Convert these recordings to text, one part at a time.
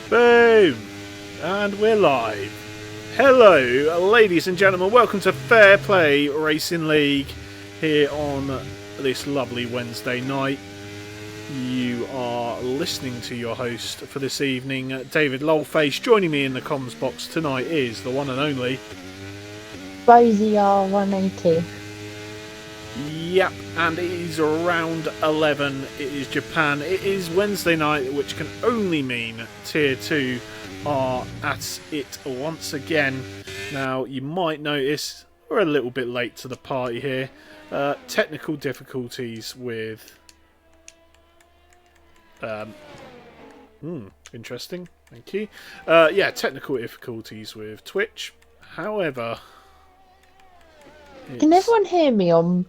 Boom! And we're live. Hello, ladies and gentlemen. Welcome to Fair Play Racing League here on this lovely Wednesday night. You are listening to your host for this evening, David Lolface. Joining me in the comms box tonight is the one and only Rosie R180. Yep, and it is round 11. It is Japan. It is Wednesday night, which can only mean Tier 2 are at it once again. Now, you might notice we're a little bit late to the party here. Technical difficulties with... interesting. Thank you. Technical difficulties with Twitch. However... Can everyone hear me on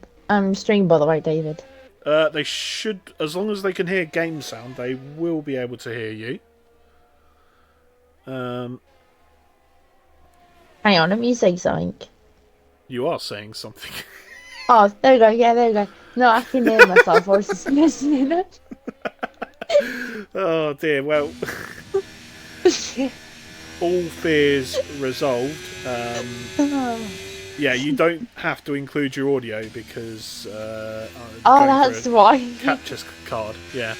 stream, by the way, David? They should, as long as they can hear game sound, they will be able to hear you. Hang on, let me say something. You are saying something. Oh, there we go. Yeah, there we go. No, I can hear myself. I was just listening. Oh dear. Well, all fears resolved. Yeah, you don't have to include your audio because that's why. Capture card. Yeah.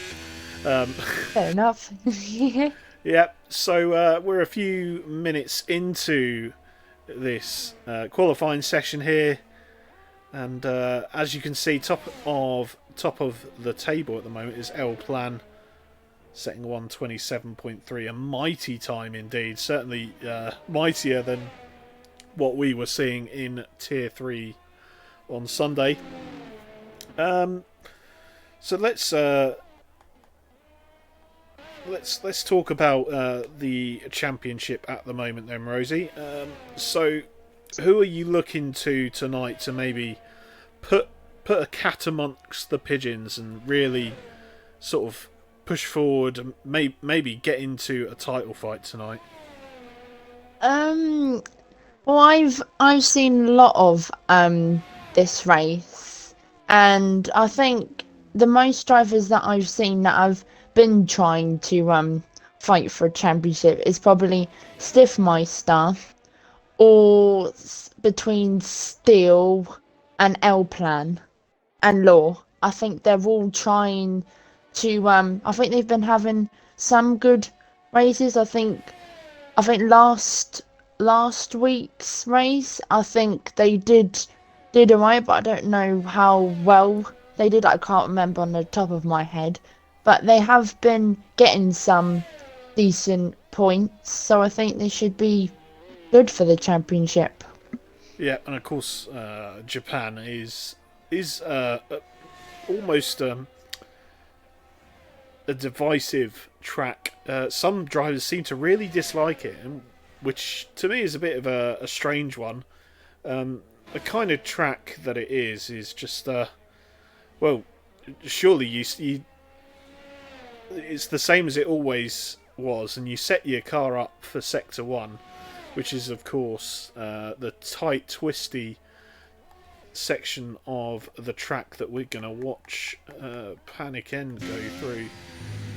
Fair enough. Yeah. So we're a few minutes into this qualifying session here, and as you can see, top of the table at the moment is L Plan, setting 1:27.3, a mighty time indeed. Certainly mightier than what we were seeing in Tier 3 on Sunday. So let's talk about the championship at the moment then, Rosie. So who are you looking to tonight to maybe put a cat amongst the pigeons and really sort of push forward and maybe get into a title fight tonight? Well, I've seen a lot of this race, and I think the most drivers that I've seen that have been trying to fight for a championship is probably Stiffmeister or between Steel and L Plan and Law. I think they're all trying to I think they've been having some good races. I think last week's race, I think they did alright, but I don't know how well they did. I can't remember on the top of my head, but they have been getting some decent points, so I think they should be good for the championship. Yeah, and of course Japan is almost a divisive track. Some drivers seem to really dislike it, and which to me is a bit of a strange one. The kind of track that it is just well, surely you it's the same as it always was, and you set your car up for Sector 1, which is of course the tight, twisty section of the track that we're going to watch Panic End go through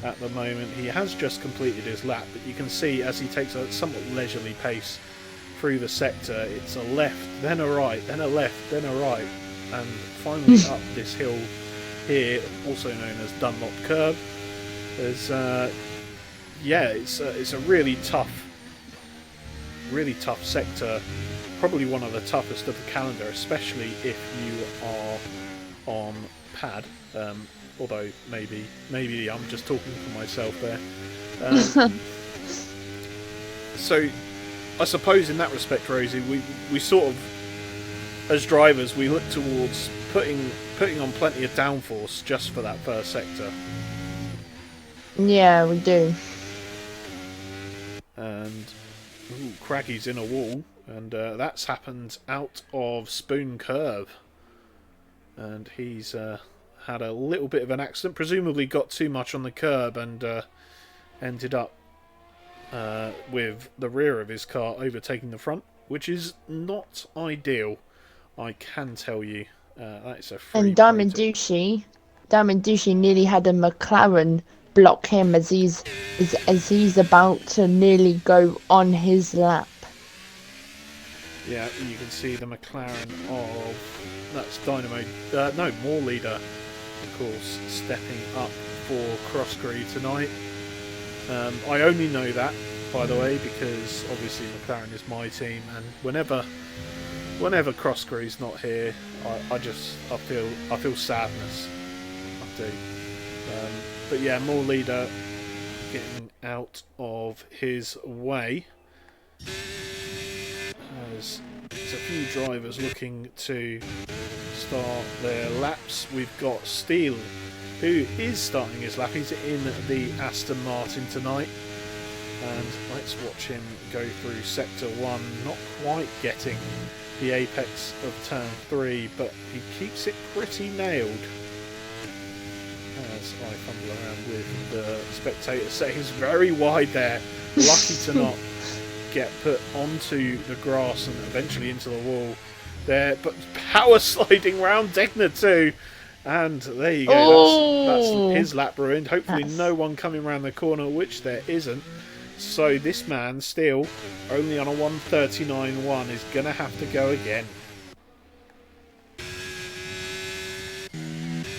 at the moment. He has just completed his lap, but you can see as he takes a somewhat leisurely pace through the sector, it's a left, then a right, then a left, then a right, and finally up this hill here, also known as Dunlop Curve. There's it's a really tough sector, probably one of the toughest of the calendar, especially if you are on pad. Although maybe I'm just talking for myself there. So I suppose in that respect, Rosie, we sort of, as drivers, we look towards putting on plenty of downforce just for that first sector. Yeah, we do. And Craggy's in a wall, and that's happened out of Spoon Curve, and he's had a little bit of an accident, presumably got too much on the curb and ended up with the rear of his car overtaking the front, which is not ideal, I can tell you. That is a free And Diamond Douchey nearly had a McLaren block him as he's about to nearly go on his lap. Yeah, you can see the McLaren of that's Dynamo. No, more leader, of course, stepping up for Crossgree tonight. I only know that, by the way, because obviously McLaren is my team, and whenever Crossgree's not here, I feel sadness. I do. But yeah, more leader getting out of his way. As there's a few drivers looking to start their laps. We've got Steele, who is starting his lap. He's in the Aston Martin tonight. And let's watch him go through sector 1, not quite getting the apex of turn 3, but he keeps it pretty nailed. As I fumble around with the spectator settings, very wide there, lucky to not get put onto the grass and eventually into the wall there, but power sliding round Degner too, and there you go. That's his lap ruined. Hopefully no one coming around the corner, which there isn't. So this man still only on a 1:39.1 is gonna have to go again.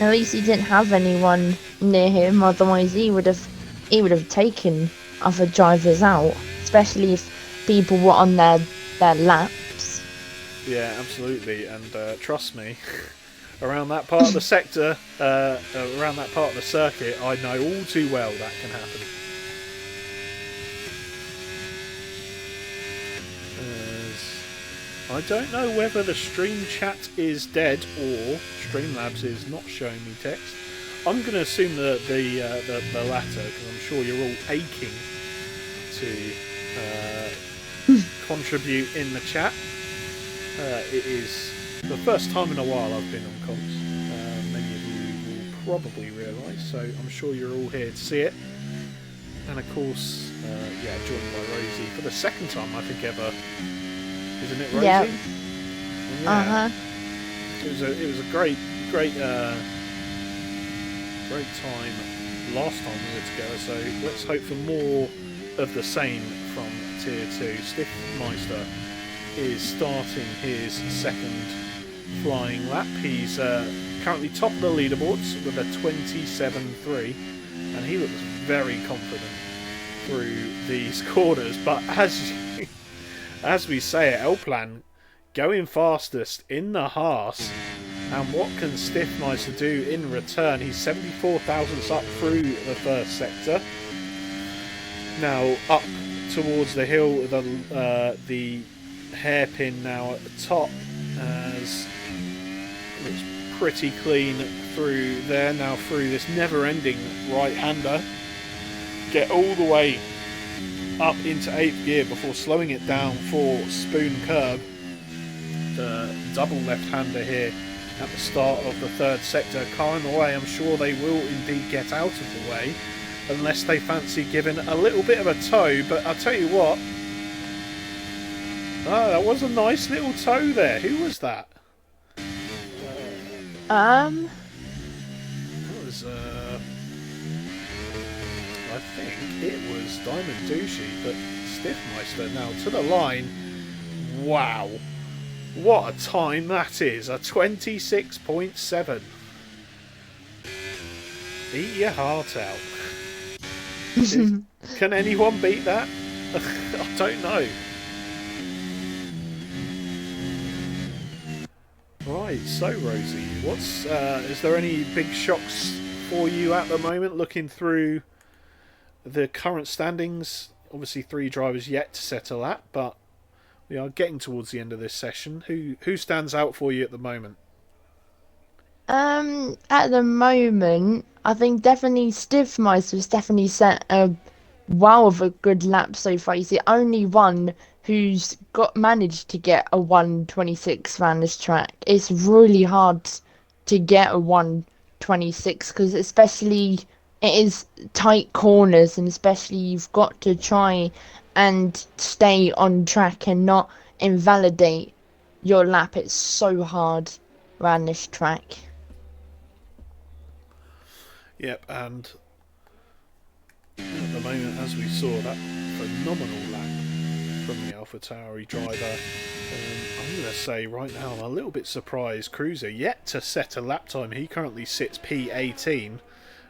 At least he didn't have anyone near him, otherwise he would have taken other drivers out, especially if people were on their laps. Yeah, absolutely, and trust me, around that part of the sector, around that part of the circuit, I know all too well that can happen. I don't know whether the stream chat is dead or Streamlabs is not showing me text. I'm going to assume the latter, because I'm sure you're all aching to contribute in the chat. It is the first time in a while I've been on comps. Many of you will probably realise, so I'm sure you're all here to see it. And of course, joined by Rosie for the second time I think ever. Isn't it, Rosie? Yep. Yeah. It was a great time last time we were together. So let's hope for more of the same from Tier 2. Stiffmeister is starting his second flying lap. He's currently top of the leaderboards with a 27.3, and he looks very confident through these corners. But as we say at L-Plan, going fastest in the Haas, and what can Stiffmeister do in return? He's 74 thousandths up through the first sector. Now up towards the hill, the hairpin now at the top, as looks pretty clean through there. Now through this never-ending right-hander, get all the way up into 8th gear before slowing it down for Spoon Curb. The double left-hander here at the start of the third sector. Car in the way, I'm sure they will indeed get out of the way unless they fancy giving a little bit of a tow, but I'll tell you what, that was a nice little tow there. Who was that? That was I think it was Diamond Douchey, but Stiffmeister now to the line. Wow, what a time that is, a 26.7. Eat your heart out. Can anyone beat that? I don't know. Right, so Rosie, what's is there any big shocks for you at the moment looking through the current standings? Obviously 3 drivers yet to settle at, but we are getting towards the end of this session. Who stands out for you at the moment? At the moment, I think definitely Stiffmeister's definitely set a wow of a good lap so far. He's the only one who's managed to get a 1:26 around this track. It's really hard to get a 1:26 because especially it is tight corners, and especially you've got to try and stay on track and not invalidate your lap. It's so hard around this track. Yep, and At the moment, as we saw, that phenomenal lap from the AlphaTauri driver. I'm going to say right now I'm a little bit surprised. Cruiser yet to set a lap time. He currently sits P18,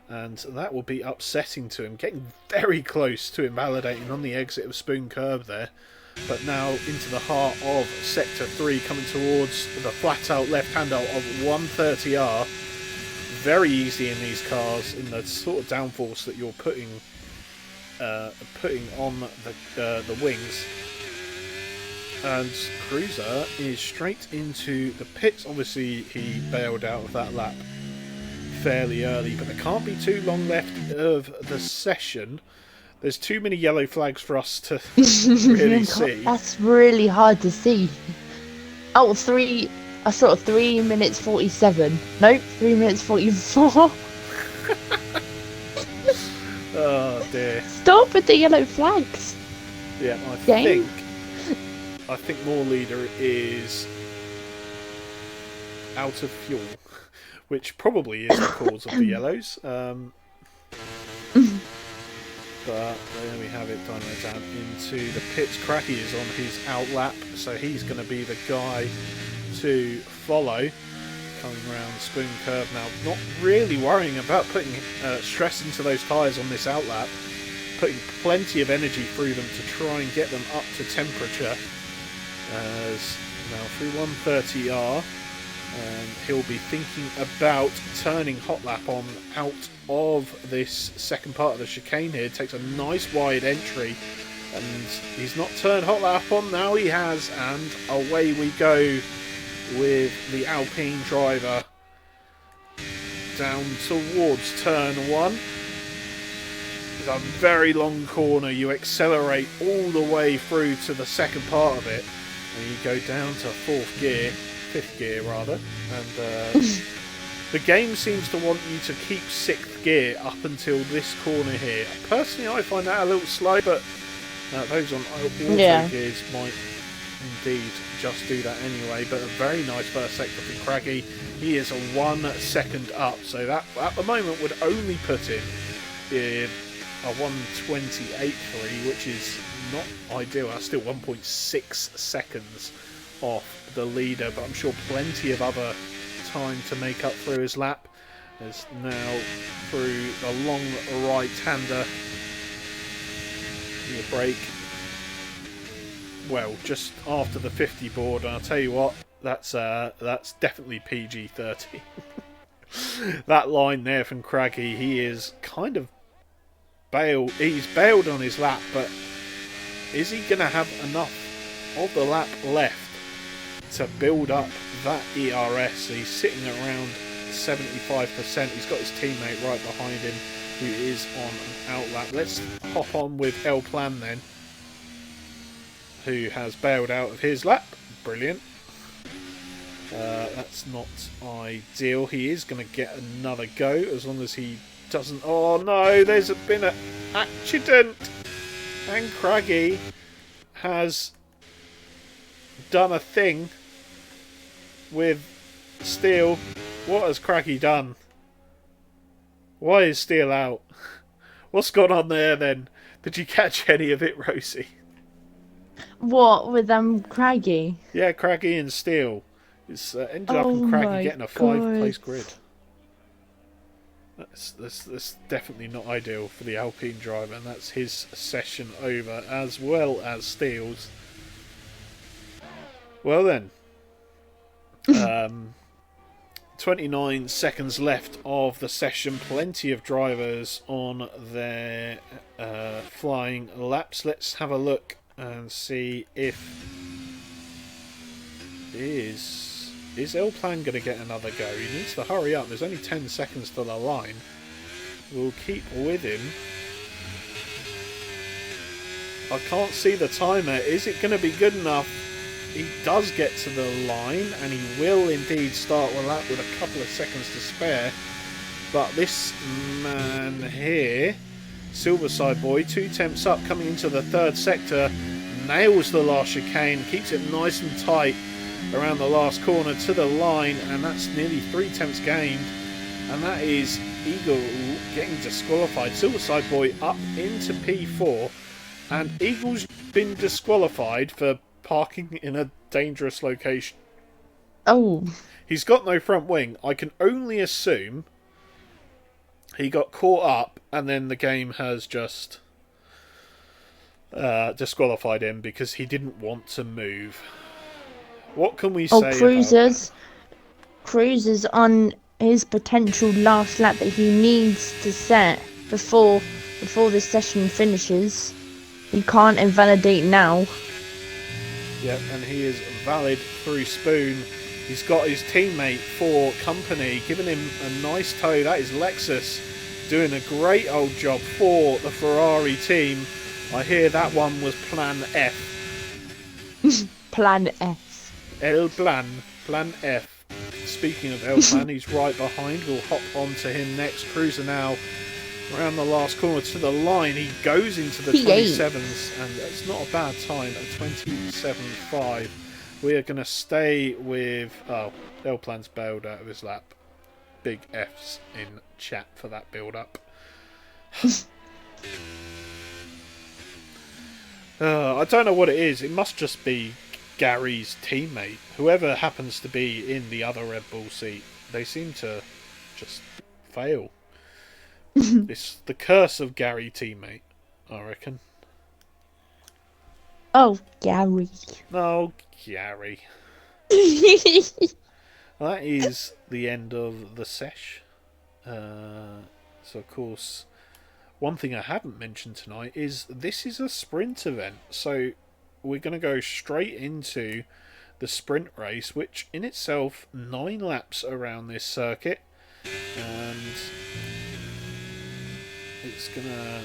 and that will be upsetting to him. Getting very close to invalidating on the exit of Spoon Curb there. But now into the heart of Sector 3, coming towards the flat-out left-hander of 130R. Very easy in these cars, in the sort of downforce that you're putting on the wings. And Cruiser is straight into the pits. Obviously, he bailed out of that lap fairly early, but there can't be too long left of the session. There's too many yellow flags for us to really see. That's really hard to see. Oh, I saw 3 minutes 47. Nope, 3 minutes 44. Oh dear. Stop with the yellow flags. Yeah, I think more leader is out of fuel, which probably is the cause of the yellows. But there we have it, dynamo down into the pits. Cracky is on his out lap, so he's going to be the guy to follow. Coming around Spoon Curb now, not really worrying about putting stress into those tyres on this out lap, putting plenty of energy through them to try and get them up to temperature. As now through 130R, he'll be thinking about turning hot lap on out of this second part of the chicane here. Takes a nice wide entry, and he's not turned hot lap on, now he has, and away we go with the Alpine driver down towards turn 1. It's a very long corner. You accelerate all the way through to the second part of it, and you go down to fifth gear rather, and the game seems to want you to keep 6th gear up until this corner here. Personally, I find that a little slow, but those on auto gears might indeed just do that anyway. But a very nice first sector from Craggy. He is a 1 second up, so that at the moment would only put him in a 1:28.3, which is not ideal. That's still 1.6 seconds off the leader, but I'm sure plenty of other time to make up through his lap. As now through the long right-hander, the brake. Well, just after the 50 board, and I'll tell you what, that's definitely PG-30. That line there from Craggy, he is kind of bailed. He's bailed on his lap, but is he going to have enough of the lap left to build up that ERS? He's sitting around 75%. He's got his teammate right behind him who is on an out lap. Let's hop on with El Plan then, who has bailed out of his lap. Brilliant. That's not ideal. He is going to get another go as long as he doesn't... Oh no, there's been an accident, and Craggy has done a thing with Steel. What has Craggy done? Why is Steel out? What's gone on there then? Did you catch any of it, Rosie? What, with Craggy? Yeah, Craggy and Steel. It's ended up in Craggy getting a 5-place grid. That's definitely not ideal for the Alpine driver, and that's his session over, as well as Steele's. Well then, 29 seconds left of the session. Plenty of drivers on their flying laps. Let's have a look and see if is El Plan going to get another go. He needs to hurry up. There's only 10 seconds to the line. We'll keep with him. I can't see the timer. Is it going to be good enough? He does get to the line, and he will indeed start the lap with a couple of seconds to spare. But this man here, Silverside Boy, 2 temps up, coming into the third sector, nails the last chicane, keeps it nice and tight around the last corner to the line, and that's nearly 3 temps gained, and that is getting disqualified. Silverside Boy up into P4, and Eagle's been disqualified for parking in a dangerous location. Oh, He's got no front wing. I can only assume he got caught up, and then the game has just disqualified him because he didn't want to move. What can we oh, say about that? Cruiser's on his potential last lap that he needs to set before this session finishes. He can't invalidate now. Yep, and he is valid through Spoon. He's got his teammate for company, giving him a nice tow. That is Lexus doing a great old job for the Ferrari team. I hear that one was Plan F. Plan S. El Plan. Plan F. Speaking of El Plan, he's right behind. We'll hop on to him next. Cruiser now around the last corner to the line. He goes into the 27s, and it's not a bad time at 27.5. We are going to stay with... Oh, El Plan's bailed out of his lap. Big F's in chat for that build-up. I don't know what it is. It must just be Gary's teammate. Whoever happens to be in the other Red Bull seat, they seem to just fail. It's the curse of Gary teammate, I reckon. Oh, Gary. No, Gary. That is the end of the sesh. So, of course, one thing I haven't mentioned tonight is this is a sprint event. So, we're going to go straight into the sprint race, which in itself, 9 laps around this circuit. And it's going to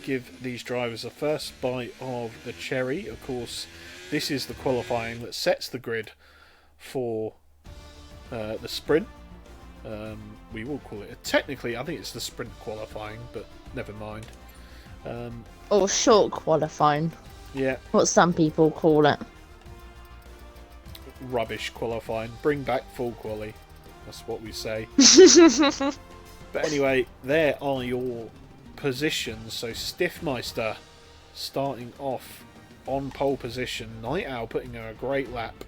give these drivers a first bite of the cherry. Of course, this is the qualifying that sets the grid for the sprint. We will call it technically, I think it's the sprint qualifying, but never mind. Or short qualifying. Yeah. What some people call it. Rubbish qualifying. Bring back full quali. That's what we say. But anyway, there are your positions. So Stiffmeister starting off on pole position. Night Owl putting her a great lap.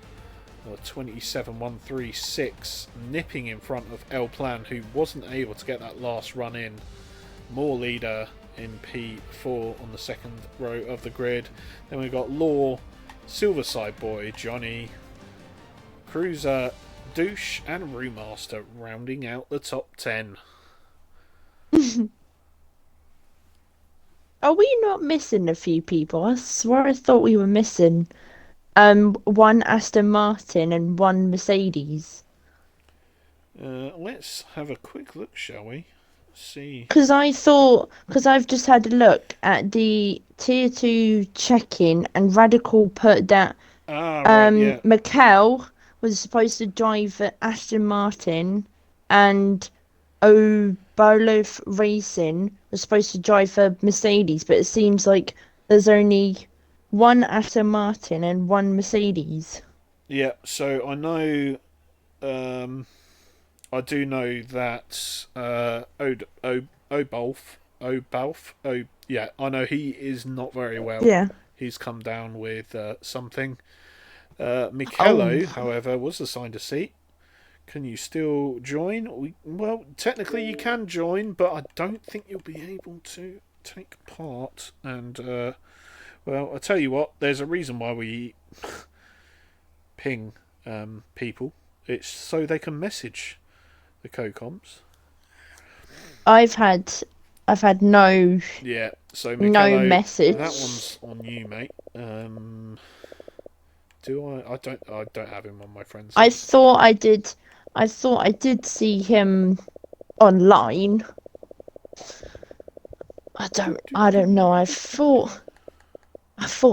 27.136, nipping in front of El Plan, who wasn't able to get that last run in. More leader in P4 on the second row of the grid. Then we've got Law, Silverside Boy, Johnny, Cruiser, Douche, and Brewmaster rounding out the top 10. Are we not missing a few people? I swear I thought we were missing one Aston Martin and one Mercedes. Let's have a quick look, shall we? See. Because I've just had a look at the tier 2 check-in, and Radical put that Right, yeah. Mikel was supposed to drive for Aston Martin, and Obolov Racing was supposed to drive for Mercedes, but it seems like there's only one Aston Martin and one Mercedes. Yeah, so I know... I do know that yeah, I know he is not very well. Yeah. He's come down with something. Michelo, however, was assigned a seat. Can you still join? Well, technically you can join, but I don't think you'll be able to take part. And, well, I'll tell you what, there's a reason why we ping people. It's so they can message the co-comps. I've had no So Michelo, no message. That one's on you, mate. Do I? I don't have him on my friends list. I thought I did see him online. I don't know. I thought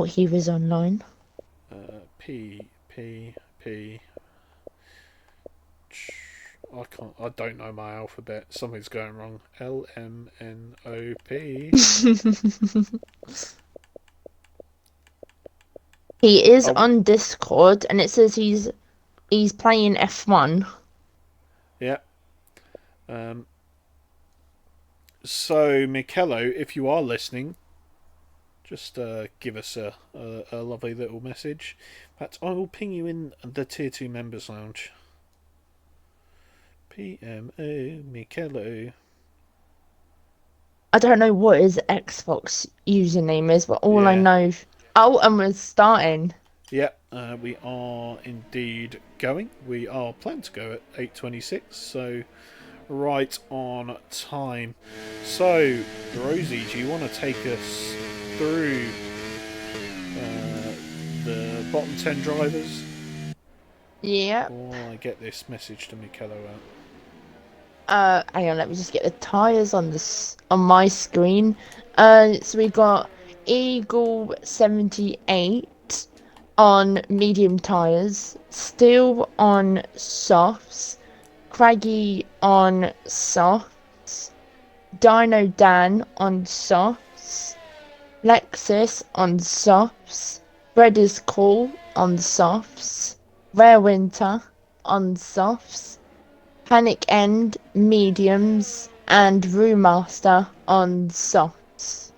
he was online. P. I don't know my alphabet. Something's going wrong. LMNOP. He is on Discord, and it says he's playing F1. Yeah. So, Mikello, if you are listening, just give us a lovely little message. In fact, I will ping you in the Tier 2 Members Lounge. PMO Mikello. I don't know what his Xbox username is, but all I Yeah. know. Oh, and we're starting. Yeah, we are indeed going. We are planned to go at 8:26, so right on time. So, Rosie, do you want to take us through the bottom 10 drivers? Yeah. While I get this message to Mikello out. Hang on, let me just get the tires on this on my screen. So we got Eagle 78 on medium tires, Steel on softs, Craggy on softs, Dino Dan on softs, Lexus on softs, Bread is Cool on softs, Rare Winter on softs, Panic End mediums, and Brewmaster on softs.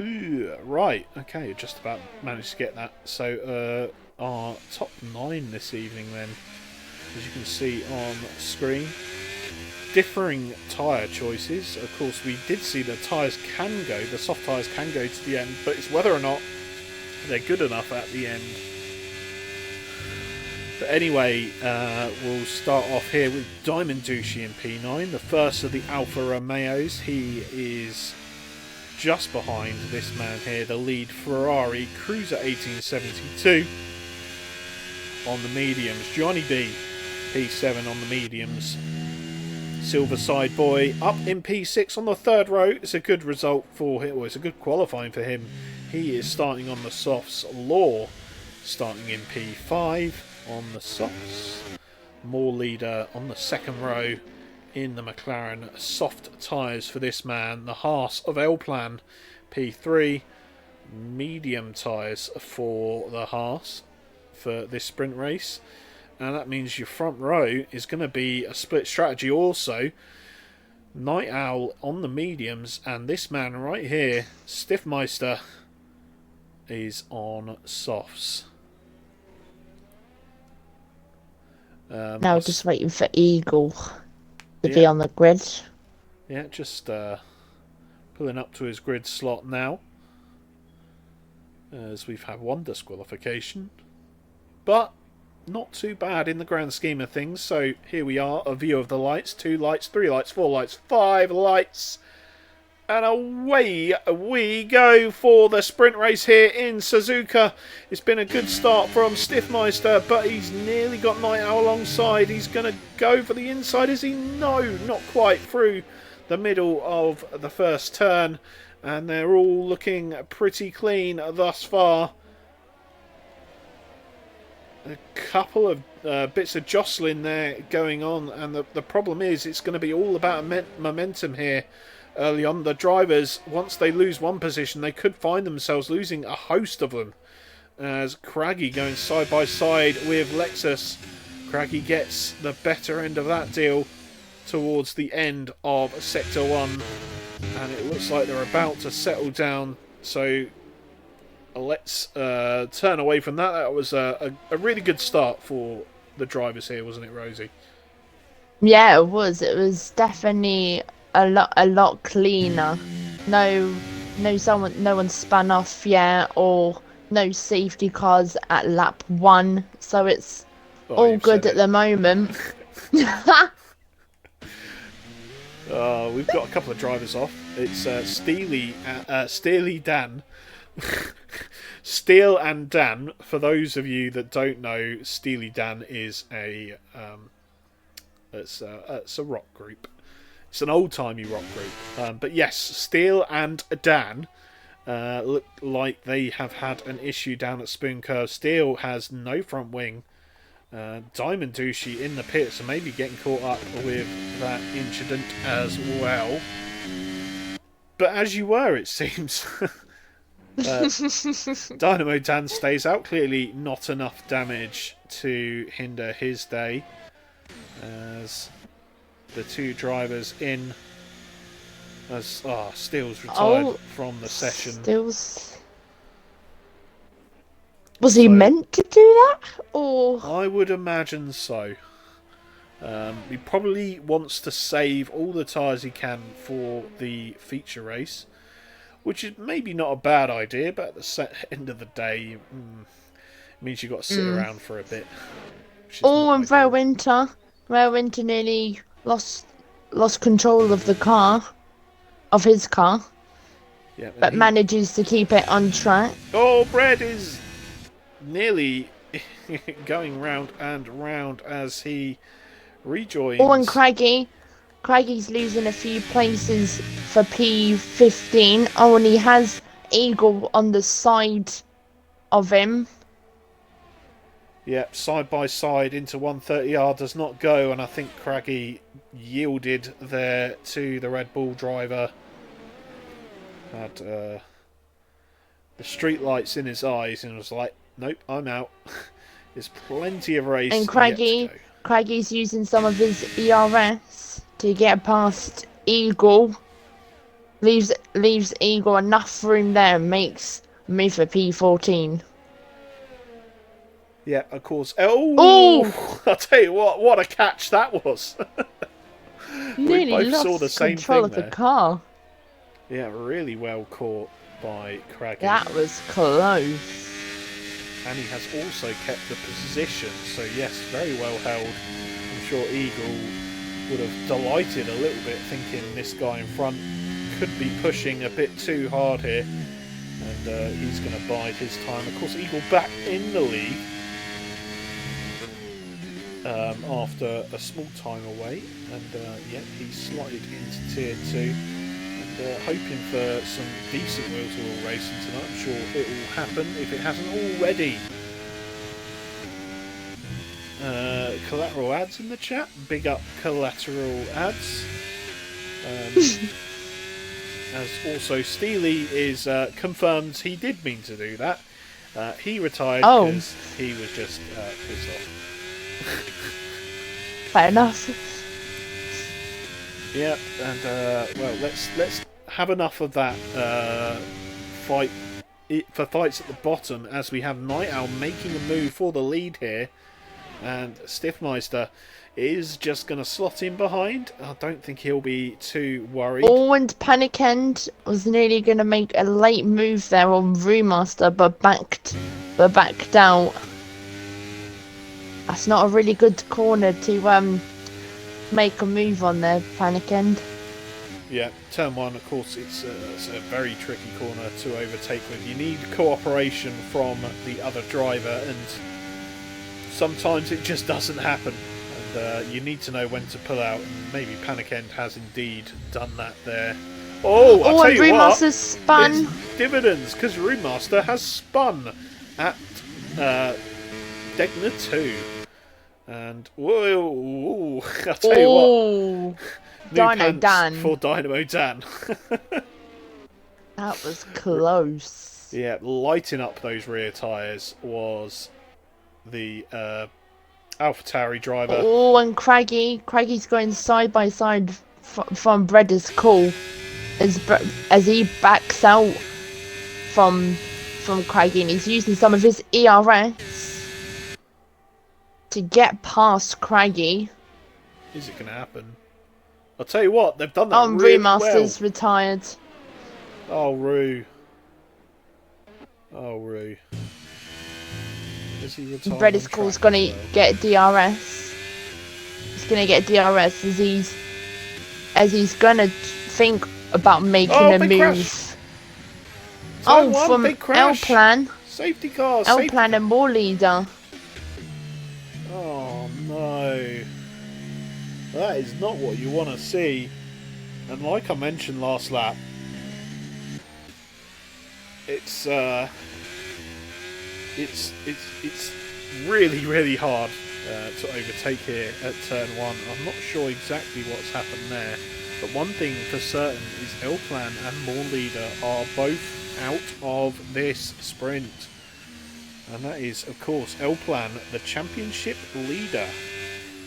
Ooh, right, okay, just about managed to get that. So, our top 9 this evening, then, as you can see on screen. Differing tyre choices. Of course, we did see the soft tyres can go to the end, but it's whether or not they're good enough at the end. But anyway, we'll start off here with Diamond Douchey in P9, the first of the Alfa Romeos. He is just behind this man here, the lead Ferrari Cruiser 1872 on the mediums. Johnny B, P7 on the mediums. Silverside Boy up in P6 on the third row. It's a good result for him. Well, it's a good qualifying for him. He is starting on the softs. Law starting in P5 on the softs. More leader on the second row in the McLaren. Soft tyres for this man. The Haas of L-Plan P3. Medium tyres for the Haas for this sprint race. And that means your front row is going to be a split strategy also. Night Owl on the mediums, and this man right here, Stiffmeister, is on softs. Now just waiting for Eagle to be on the grid. Yeah, just pulling up to his grid slot now. As we've had one disqualification. But not too bad in the grand scheme of things. So here we are, a view of the lights. 2 lights, 3 lights, 4 lights, 5 lights. And away we go for the sprint race here in Suzuka. It's been a good start from Stiffmeister, but he's nearly got Night Owl alongside. He's going to go for the inside. Is he? No, not quite through the middle of the first turn. And they're all looking pretty clean thus far. A couple of bits of jostling there going on, and the problem is it's going to be all about momentum here early on. The drivers, once they lose one position, they could find themselves losing a host of them. As Craggy going side by side with Lexus, Craggy gets the better end of that deal towards the end of Sector 1, and it looks like they're about to settle down, so let's turn away from that. That was a really good start for the drivers here, wasn't it, Rosie? Yeah, it was. It was definitely a lot cleaner. No one spun off yet, or no safety cars at lap 1. So it's all good at the moment. We've got a couple of drivers off. It's Steely Dan. Steel and Dan, for those of you that don't know, Steely Dan is it's a rock group. It's an old-timey rock group. But yes, Steel and Dan look like they have had an issue down at Spoon Curve. Steel has no front wing. Diamond Douchey in the pits, so maybe getting caught up with that incident as well. But as you were, it seems. Dynamo Dan stays out. Clearly not enough damage to hinder his day. As the two drivers in as Steele's retired Oh, from the session. Stills. Was he So meant to do that? Or I would imagine so. He probably wants to save all the tyres he can for the feature race, which is maybe not a bad idea, but at the end of the day, it means you've got to sit around for a bit. and Rare Winter nearly lost control of the car, of his car, Yeah, but manages to keep it on track. Oh, Brad is nearly going round and round as he rejoins. Oh, and Craiggie's losing a few places for P15. Oh, and he has Eagle on the side of him. Yep, side by side into 130R does not go, and I think Craigie yielded there to the Red Bull driver. Had the street lights in his eyes and was like, nope, I'm out. There's plenty of race And yet to go. Craigie's using some of his ERS to get past Eagle. Leaves Eagle enough room there and makes move for P14. Yeah, of course. Oh! I'll tell you what a catch that was. We both saw the same control thing of there. the car. Yeah, really well caught by Craigie. That was close. And he has also kept the position, so yes, very well held. I'm sure Eagle would have delighted a little bit, thinking this guy in front could be pushing a bit too hard here, and he's going to bide his time. Of course, Eagle back in the league after a small time away, and yeah, he slotted into Tier 2. Hoping for some decent wheel-to-wheel racing tonight. I'm sure it will happen if it hasn't already. Collateral ads in the chat. Big up collateral ads. As also Steely is confirmed he did mean to do that. He retired because he was just pissed off. Fair enough. Yeah, and well, let's have enough of that fight for fights at the bottom, as we have Night Owl making a move for the lead here, and Stiffmeister is just going to slot in behind. I don't think he'll be too worried. Oh, and Panic End was nearly going to make a late move there on Brewmaster, but backed out. That's not a really good corner to make a move on there, Panic End. Yeah, turn one, of course, it's a very tricky corner to overtake with. You need cooperation from the other driver, and sometimes it just doesn't happen. And you need to know when to pull out, and maybe Panic End has indeed done that there. Oh, I'll tell you what, spun. It's dividends, because Roommaster has spun at Degner 2. And whoa, I'll tell you what. Dino Dan. For Dynamo Dan. That was close. Yeah, lighting up those rear tyres was the AlphaTauri driver. Oh, and Craigie's going side by side from Bredder's call as he backs out from Craigie, and he's using some of his ERS to get past Craigie. Is it going to happen? I'll tell you what, they've done that really well. Brewmaster's retired. Oh, Roo. Is he retired? Bredder's call's going to get DRS. He's going to get DRS as he's going to think about making a move. Crash. From L-Plan. Safety car. L-Plan and more leader. Oh no. That is not what you want to see. And like I mentioned last lap, it's really, really hard to overtake here at turn 1. I'm not sure exactly what's happened there, but one thing for certain is L-Plan and More Leader are both out of this sprint. And that is, of course, L-Plan, the championship leader.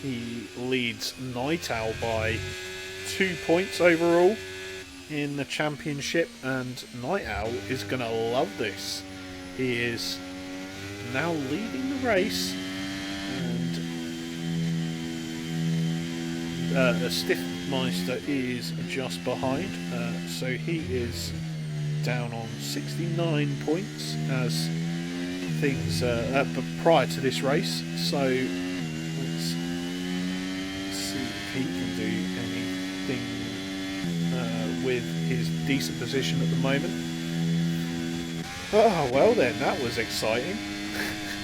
He leads Night Owl by 2 points overall in the championship, and Night Owl is going to love this. He is now leading the race, and Stiffmeister is just behind, so he is down on 69 points as things prior to this race. So let's see if he can do anything with his decent position at the moment. Oh, well then, that was exciting.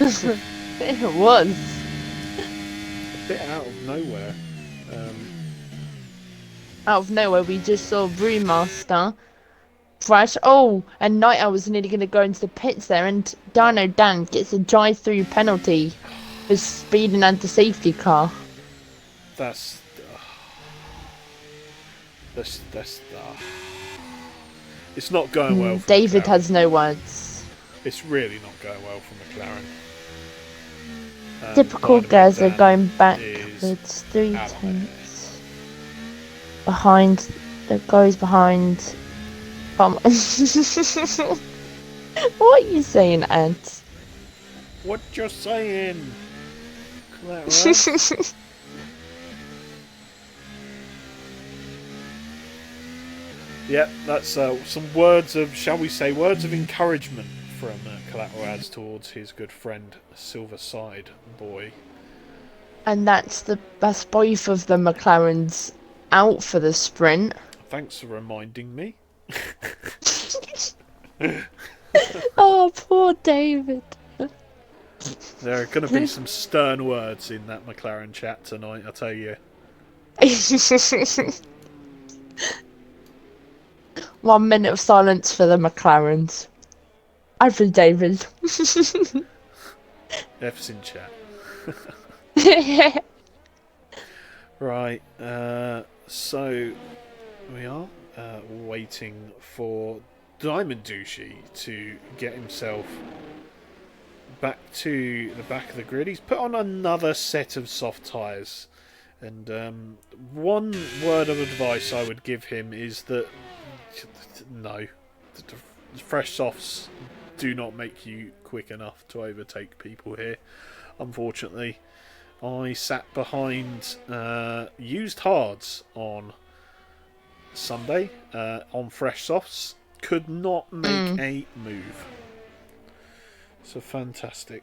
It was. A bit out of nowhere. Out of nowhere, we just saw Brewmaster crash. Oh, and Night Owl was nearly going to go into the pits there, and Dino Dan gets a drive-through penalty for speeding under safety car. That's it's not going well for David McLaren. has no words. It's really not going well for McLaren. Typical Dynamo guys are Dan going back is with 3 out of tenths behind. That goes behind. What are you saying, Ant? What you saying? Clara? Yep, that's some words of, shall we say, words of encouragement from Collateral Ads towards his good friend Silver Side Boy. And that's both of the McLarens out for the sprint. Thanks for reminding me. Oh, poor David. There are going to be some stern words in that McLaren chat tonight, I tell you. 1 minute of silence for the McLarens. And for David. F's in chat. Right, so we are waiting for Diamond Douchey to get himself back to the back of the grid. He's put on another set of soft tyres, and one word of advice I would give him is that no, the fresh softs do not make you quick enough to overtake people here, unfortunately. I sat behind used hards on Sunday on fresh softs. Could not make a move. So fantastic.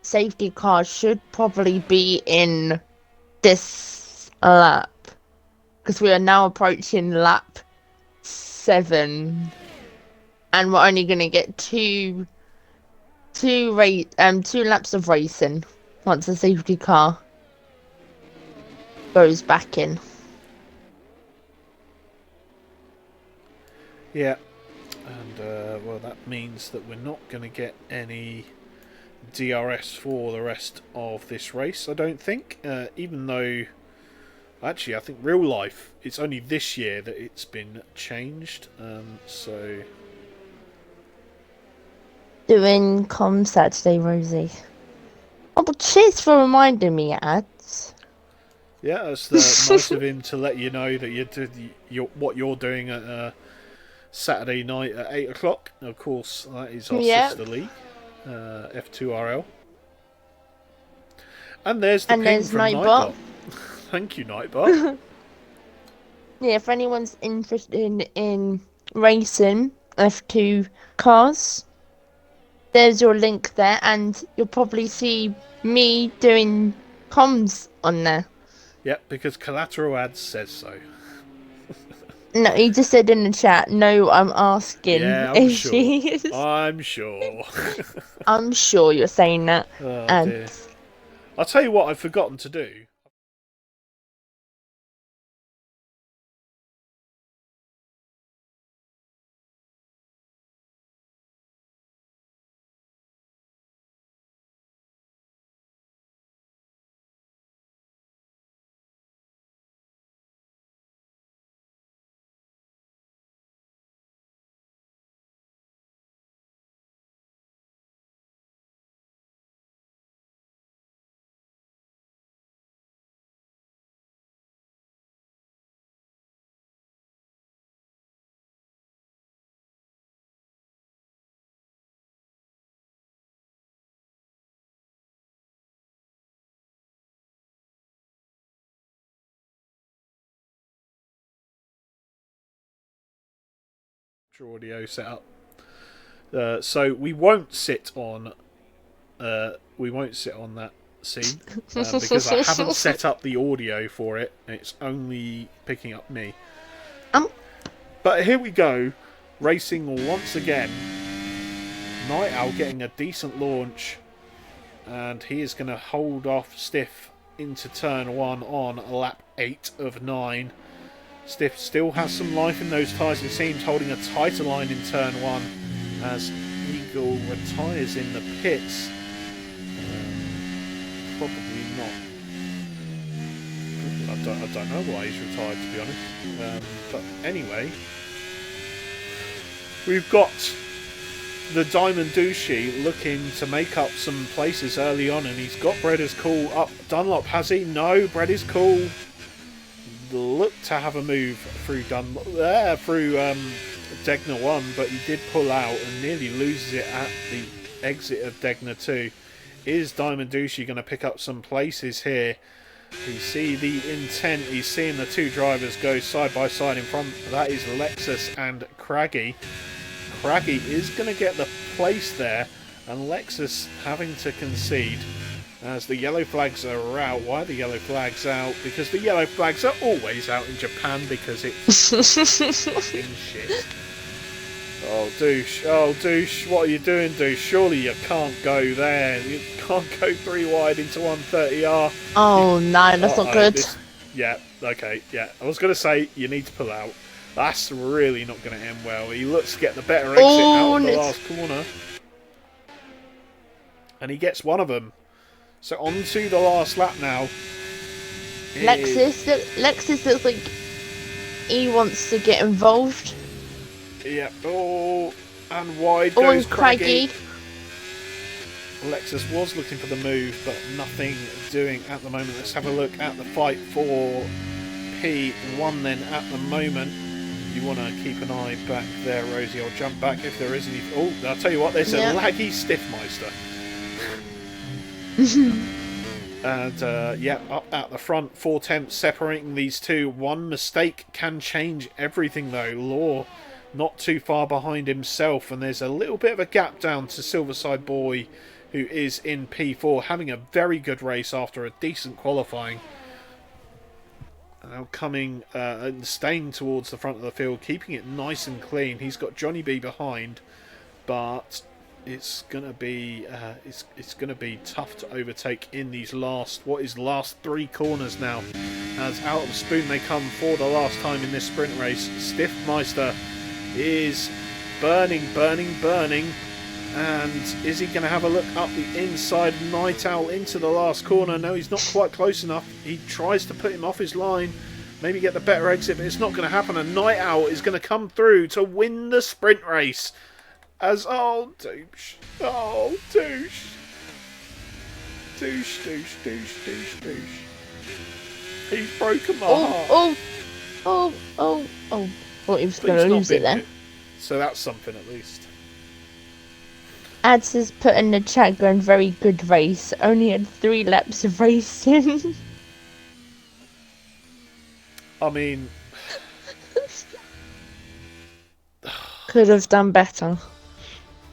Safety car should probably be in this lap. Because we are now approaching lap 7. And we're only going to get two laps of racing once the safety car goes back in. Yeah, and well, that means that we're not going to get any DRS for the rest of this race, I don't think. Even though, actually, I think real life, it's only this year that it's been changed. So. Doing comms Saturday, Rosie. Oh, but cheers for reminding me, ads. Yeah, it's nice of him to let you know that what you're doing at Saturday night at 8 o'clock. Of course, that is our sister league, F2RL. And there's the ping from Nightbot. Thank you, Nightbot. Yeah, if anyone's interested in racing F2 cars, there's your link there, and you'll probably see me doing comms on there. Yep, because Collateral Ads says so. No, he just said in the chat, no, I'm asking. Yeah, I'm sure. I'm sure. I'm sure you're saying that. Oh, dear. I'll tell you what I've forgotten to do. audio setup. So we won't sit on that scene because I haven't set up the audio for it. It's only picking up me. But here we go, racing once again. Night Owl getting a decent launch, and he is going to hold off Stiff into turn 1 on lap 8 of 9. Stiff still has some life in those tyres and seems holding a tighter line in turn 1 as Eagle retires in the pits. Probably not. I don't know why he's retired, to be honest. But anyway, we've got the Diamond Douchey looking to make up some places early on, and he's got Breda's Call up. Dunlop, has he? No, Breda's Call looked to have a move through Degner 1, but he did pull out and nearly loses it at the exit of Degner 2. Is Diamond Douchey going to pick up some places here? You see the intent. He's seeing the two drivers go side by side in front. That is Lexus and Craggy. Craggy is going to get the place there, and Lexus having to concede as the yellow flags are out. Why are the yellow flags out? Because the yellow flags are always out in Japan because it's fucking shit. Oh, douche, what are you doing, douche? Surely you can't go there. You can't go 3 wide into 130R. Oh, no, that's not good. Okay. I was going to say, you need to pull out. That's really not going to end well. He looks to get the better exit out of the last corner. And he gets one of them. So on to the last lap now. Lexus looks like he wants to get involved. Yeah. Oh, and wide goes Craggy. Lexus was looking for the move, but nothing doing at the moment. Let's have a look at the fight for P1 then at the moment. You want to keep an eye back there, Rosie. I'll jump back if there is any... Oh, I'll tell you what, there's a laggy Stiffmeister. And, up at the front, 4/10 separating these two. One mistake can change everything, though. Law not too far behind himself, and there's a little bit of a gap down to Silverside Boy, who is in P4, having a very good race after a decent qualifying. Now coming and staying towards the front of the field, keeping it nice and clean. He's got Johnny B behind, but it's gonna be tough to overtake in these last 3 corners now. As out of the spoon they come for the last time in this sprint race. Stiffmeister is burning, and is he going to have a look up the inside of Night Owl into the last corner? No, he's not quite close enough. He tries to put him off his line, maybe get the better exit, but it's not going to happen, and Night Owl is going to come through to win the sprint race. As douche, he's broken my heart. Thought he was going to lose it then. So that's something at least. Ads has put in the chat going very good race. Only had 3 laps of racing. I mean, could have done better.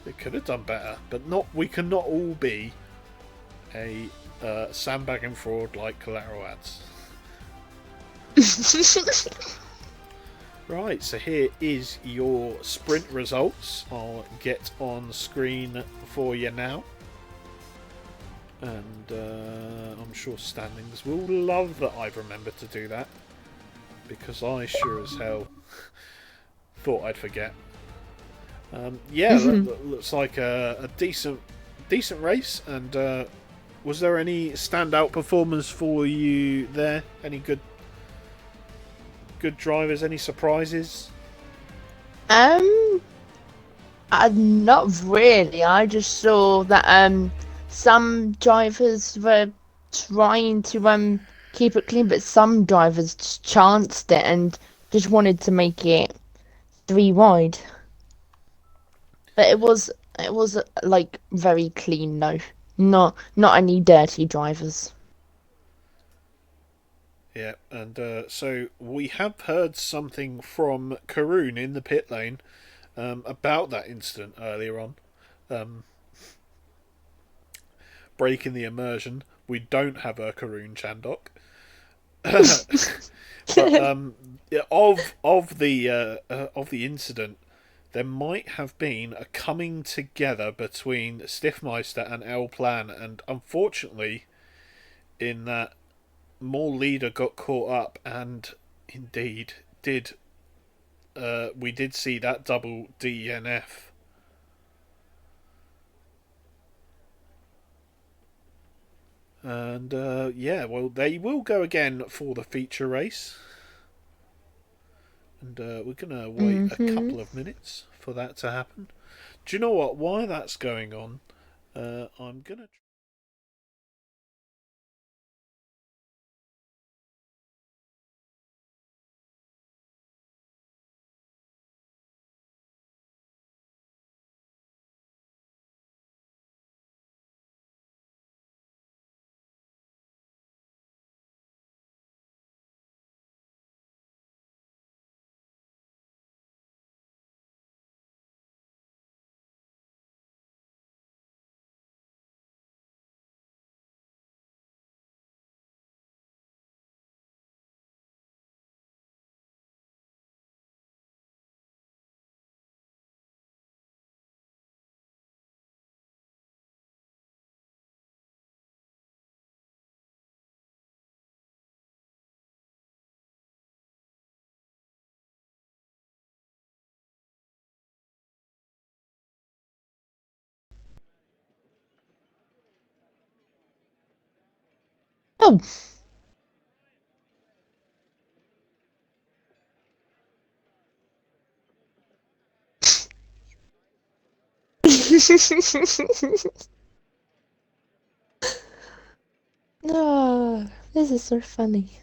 It could have done better, but not. We cannot all be a sandbagging fraud like Collateral Ads. Right, so here is your sprint results. I'll get on screen for you now. And I'm sure Standings will love that I've remembered to do that, because I sure as hell thought I'd forget. Looks like a decent race. And was there any standout performance for you there? Any good drivers? Any surprises? Not really. I just saw that some drivers were trying to keep it clean, but some drivers just chanced it and just wanted to make it 3 wide. But it was like very clean though. Not any dirty drivers. Yeah, and so we have heard something from Karoon in the pit lane. about that incident earlier on. Um, Breaking the immersion. We don't have a Karun Chandok. But of the incident, there might have been a coming together between Stiffmeister and L Plan, and unfortunately, in that more leader got caught up, and indeed did we did see that double DNF. And yeah, well, they will go again for the feature race. And we're going to wait a Mhm. couple of minutes for that to happen. Do you know what? While that's going on, I'm going to. Oh. No, this is so funny.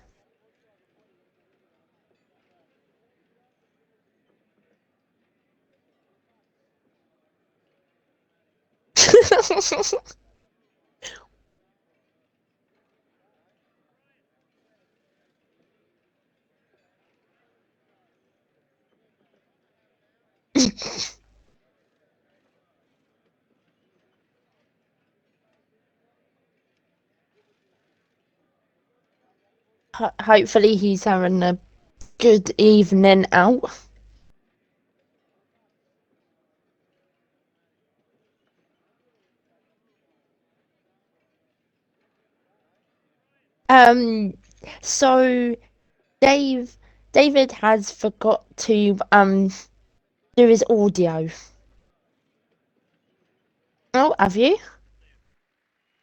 Hopefully he's having a good evening out. Um, so Dave, David has forgot to do his audio. Oh, have you?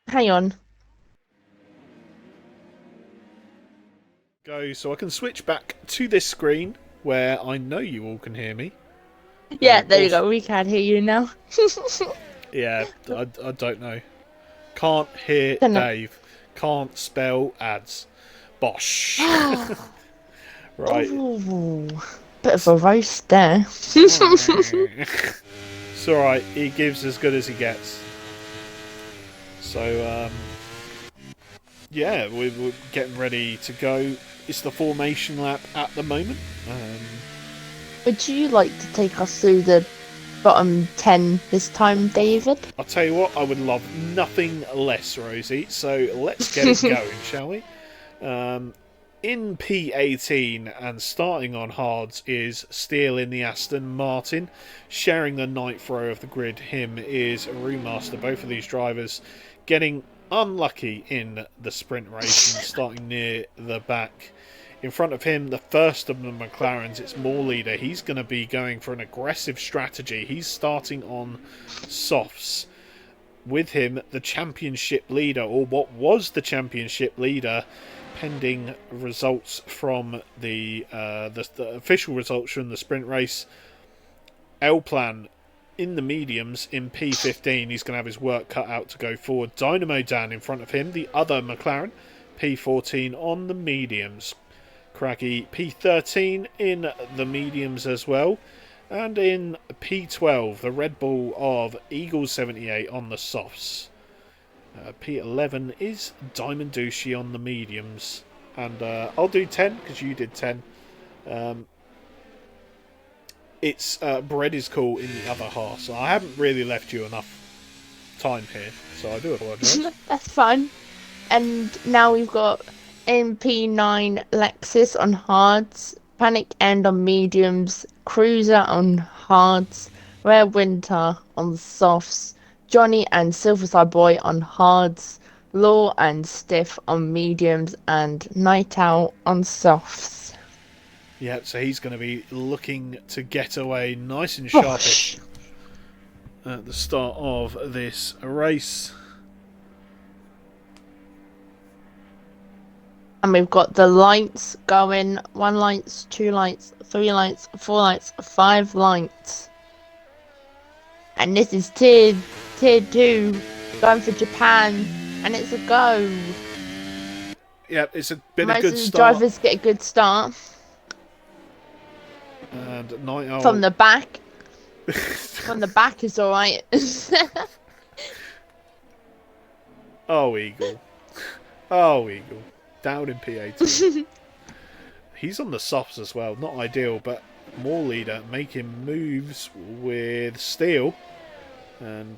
Hang on. Go so I can switch back to this screen where I know you all can hear me. Yeah, there you Also, go. We can hear you now. yeah, I don't know. Can't hear Don't know. Dave. Can't spell ads. Bosh. Oh, Right. bit of a roast there. It's alright, he gives as good as he gets. So, yeah, we're getting ready to go. It's the formation lap at the moment. Would you like to take us through the bottom 10 this time, David? I'll tell you what, I would love nothing less, Rosie. So let's get it going, shall we? In P18 and starting on hards is Steele in the Aston Martin. Sharing the ninth row of the grid, him is Remaster. Both of these drivers getting unlucky in the sprint race and starting near the back. In front of him, the first of the McLarens, it's More Leader. He's going to be going for an aggressive strategy. He's starting on softs. With him, the championship leader, or what was the championship leader, pending results from the official results from the sprint race. L Plan in the mediums in P15. He's going to have his work cut out to go forward. Dynamo Dan in front of him, the other McLaren, P14 on the mediums. Craggy P13 in the mediums as well. And in P12, the Red Bull of Eagle 78 on the softs. P11 is Diamond Douchey on the mediums. And I'll do 10 because you did 10. it's bread is cool in the other half. So I haven't really left you enough time here, so I do apologise. That's fine. And now we've got MP9 Lexus on hards, Panic End on mediums, Cruiser on hards, Rare Winter on softs, Johnny and Silverside Boy on hards, Law and Stiff on mediums, and Night Owl on softs. Yeah, so he's going to be looking to get away nice and sharpish at the start of this race. And we've got the lights going. 1 lights, 2 lights, 3 lights, 4 lights, 5 lights. And this is tier 2 going for Japan. And it's a go. Yeah, it's been Most a good of the start. drivers get a good start. And Night Owl... From the back. From the back is alright. Oh, Eagle. Oh, Eagle. Down in P18. He's on the softs as well. Not ideal, but more leader making moves with steel. And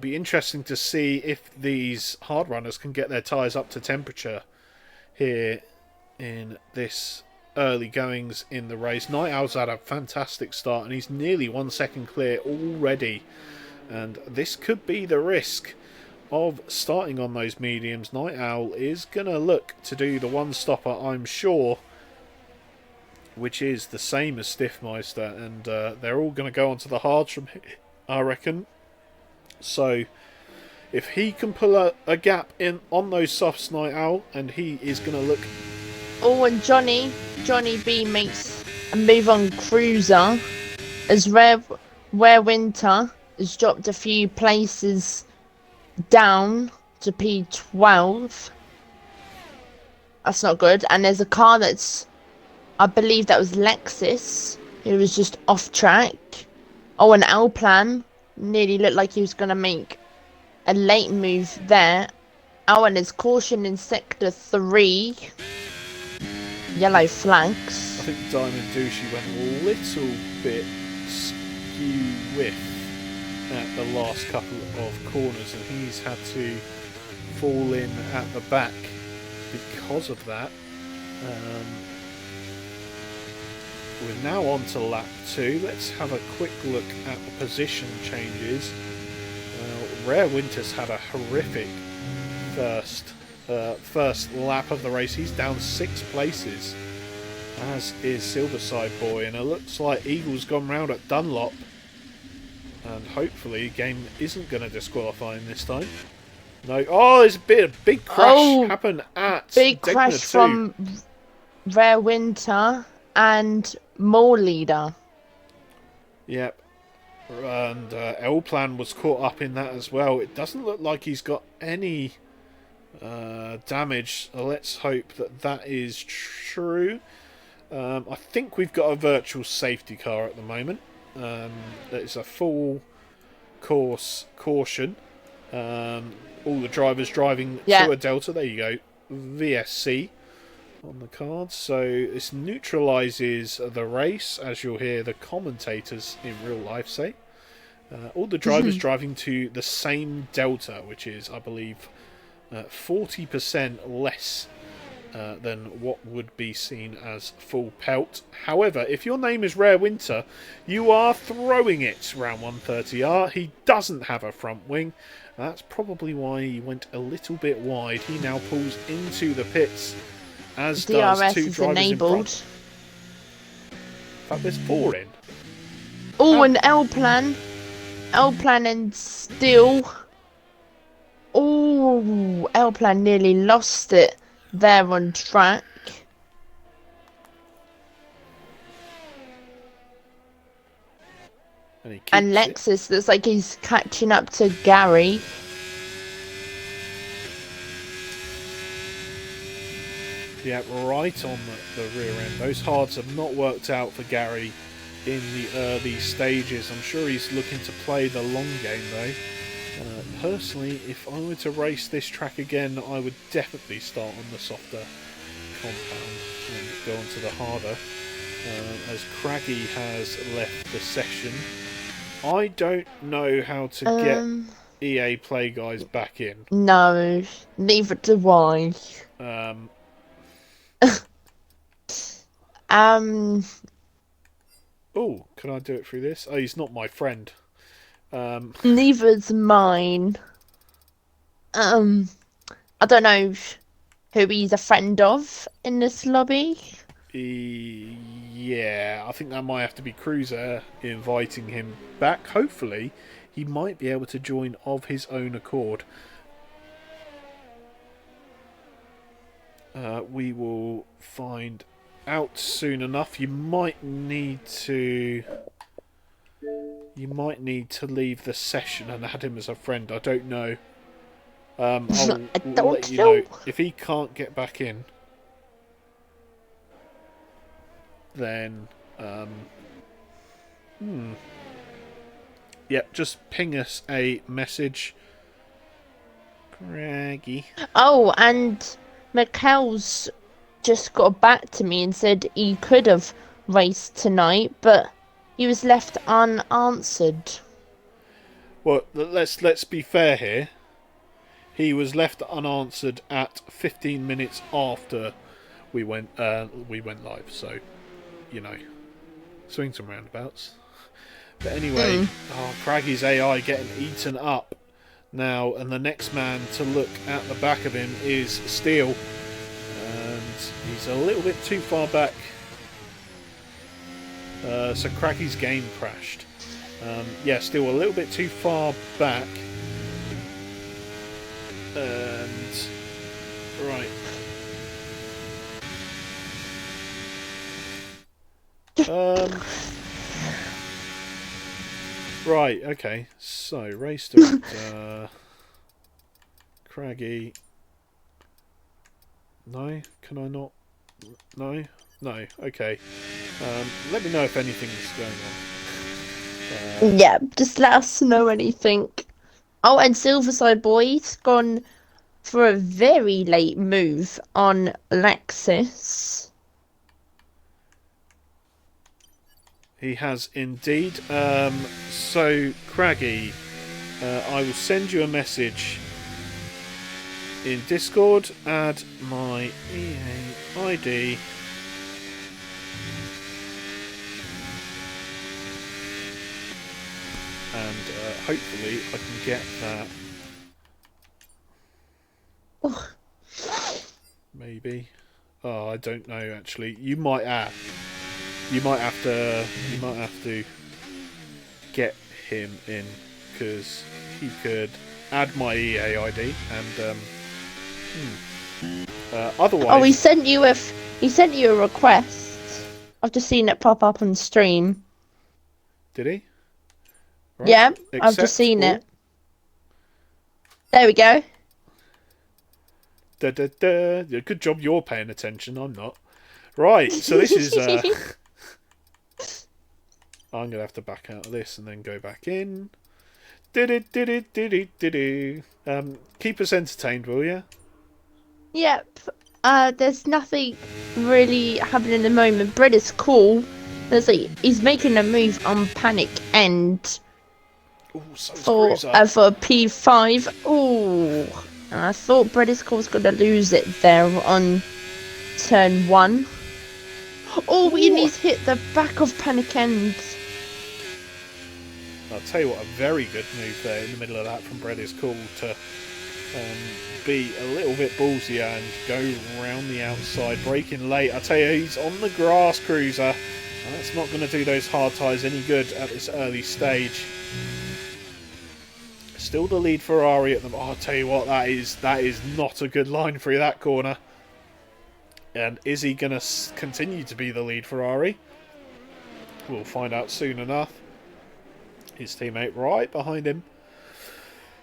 be interesting to see if these hard runners can get their tyres up to temperature here in this early goings in the race. Night Owl's had a fantastic start and he's nearly 1 second clear already. And this could be the risk of starting on those mediums. Night Owl is going to look to do the one stopper, I'm sure, which is the same as Stiffmeister, and they're all going to go onto the hards from here, I reckon. So if he can pull a gap in on those softs, Night Owl, and he is going to look... Oh, and Johnny B makes a move on Cruiser as Rare Winter has dropped a few places down to P12. That's not good. And there's a car that's, I believe that was Lexus, who was just off track. Oh, and L-Plan nearly looked like he was going to make a late move there. Oh, and there's caution in sector 3. Yellow flags. I think Diamond Douchey went a little bit skew with at the last couple of corners, and he's had to fall in at the back because of that. We're now on to lap 2. Let's have a quick look at the position changes. Rare Winter's had a horrific first lap of the race. He's down 6 places, as is Silverside Boy, and it looks like Eagle's gone round at Dunlop, and hopefully the game isn't going to disqualify him this time. No. Oh, there's a big crash happened at big Degner crash 2. from Rare Winter and More Leader. Yep. And L-Plan was caught up in that as well. It doesn't look like he's got any damage. Let's hope that is true. I think we've got a virtual safety car at the moment. It's a full course caution. All the drivers driving through a Delta. There you go. VSC on the card. So this neutralises the race, as you'll hear the commentators in real life say. All the drivers driving to the same Delta, which is, I believe, 40% less than what would be seen as full pelt. However, if your name is Rare Winter, you are throwing it round 130R. He doesn't have a front wing. That's probably why he went a little bit wide. He now pulls into the pits, as does DRS 2 is drivers enabled. in front. In fact, there's 4 in. Oh, and L-Plan and Steel. Oh, L-Plan nearly lost it there on track. And Lexus looks like he's catching up to Gary. Yeah, right on the rear end. Those hards have not worked out for Gary in the early stages. I'm sure he's looking to play the long game though. Personally, if I were to race this track again, I would definitely start on the softer compound and go on to the harder. as Craggy has left the session. I don't know how to get Um, EA Play Guys back in. no, neither do I. Um, Um, oh, can I do it through this? Oh, he's not my friend. Um, neither's mine. Um, I don't know who he's a friend of in this lobby. yeah, I think that might have to be Cruiser inviting him back. Hopefully, he might be able to join of his own accord. We will find out soon enough. You might need to leave the session and add him as a friend. I don't know. I'll I let don't you know know. if he can't get back in. Then, yep, just ping us a message. Craggy. Oh, and Mikkel's just got back to me and said he could have raced tonight, but he was left unanswered. Well, let's be fair here. He was left unanswered at 15 minutes after we went live. So, you know, swings and roundabouts. But anyway, Craggy's AI getting eaten up now, and the next man to look at the back of him is Steel, and he's a little bit too far back. So Craggy's game crashed. Yeah, still a little bit too far back. And right. Right, okay. So race director Craggy. No, can I not? No, no. Okay. Let me know if anything's going on. Yeah, just let us know anything. Oh, and Silverside Boy's gone for a very late move on Lexus. He has indeed. So Craggy, I will send you a message in Discord. Add my EA ID. And hopefully I can get that. Oh. Maybe. Oh, I don't know. Actually, you might have. You might have to get him in because he could add my EA ID and otherwise. Oh, he sent you a request. I've just seen it pop up on stream. Did he? Right. Yeah, I've Accept just seen all. it. There we go. Da, da, da. Good job you're paying attention. I'm not. Right. So this is. I'm gonna have to back out of this and then go back in. Keep us entertained, will you? Yep. There's nothing really happening at the moment. Brett is cool. He's making a move on Panic End Ooh, so for P5. Ooh. And I thought Brett is cool was gonna lose it there on turn 1. Oh, and he's hit the back of Panic End. I'll tell you what, a very good move there in the middle of that from Brett is cool to be a little bit ballsy and go round the outside, breaking late. I tell you, he's on the grass, Cruiser. That's not going to do those hard tyres any good at this early stage. Still the lead Ferrari at them. Oh, I'll tell you what, that is not a good line through that corner. And is he going to continue to be the lead Ferrari? We'll find out soon enough. His teammate right behind him.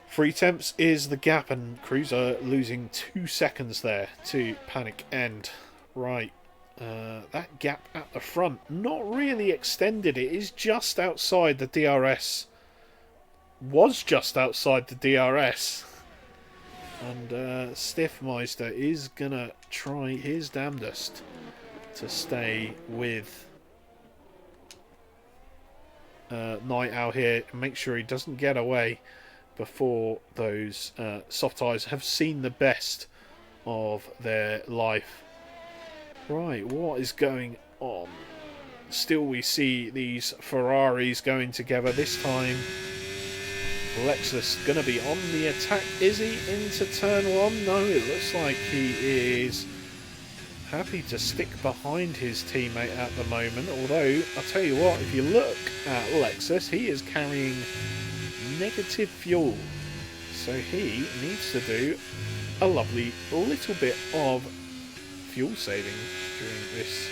3 tenths is the gap, and Cruiser losing 2 seconds there to Panic End. Right, that gap at the front, not really extended. It is just outside the DRS. Was just outside the DRS. And Stiffmeister is going to try his damnedest to stay with Night out here and make sure he doesn't get away before those soft tyres have seen the best of their life. Right, what is going on? Still we see these Ferraris going together. This time Lexus going to be on the attack. Is he into turn one? No, it looks like he is happy to stick behind his teammate at the moment. Although, I'll tell you what, if you look at Lexus, he is carrying negative fuel. So he needs to do a lovely little bit of fuel saving during this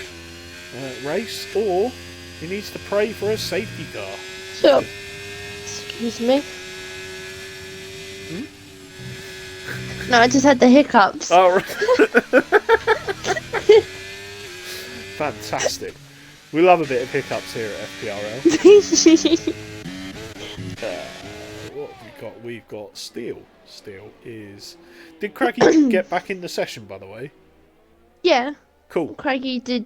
race, or he needs to pray for a safety car. So, excuse me. No, I just had the hiccups. Oh, right. Fantastic. We love a bit of hiccups here at FPRL. What have we got? We've got Steel. Steel is... Did Craggy get back in the session, by the way? Yeah. Cool. Craggy did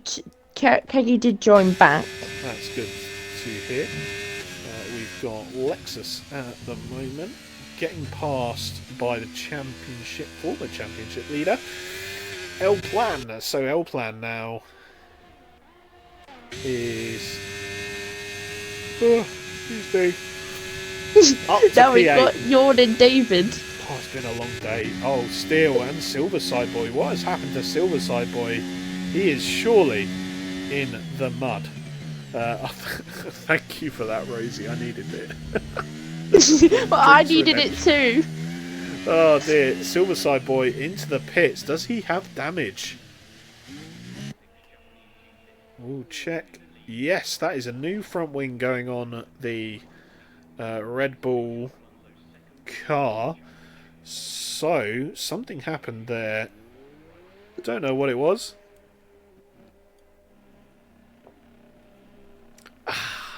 join back. That's good to hear. We've got Lexus at the moment, getting passed by the former championship leader, El Plan. So El Plan now is... Oh, excuse me. Up to Now we've P8. got Yawn and David. Oh, it's been a long day. Oh, Steel and Silverside Boy. What has happened to Silverside Boy? He is surely in the mud. Thank you for that, Rosie. I needed it. Well, I needed it too. Oh dear. Silverside Boy into the pits. Does he have damage? We'll check. Yes, that is a new front wing going on the Red Bull car. So, something happened there. Don't know what it was.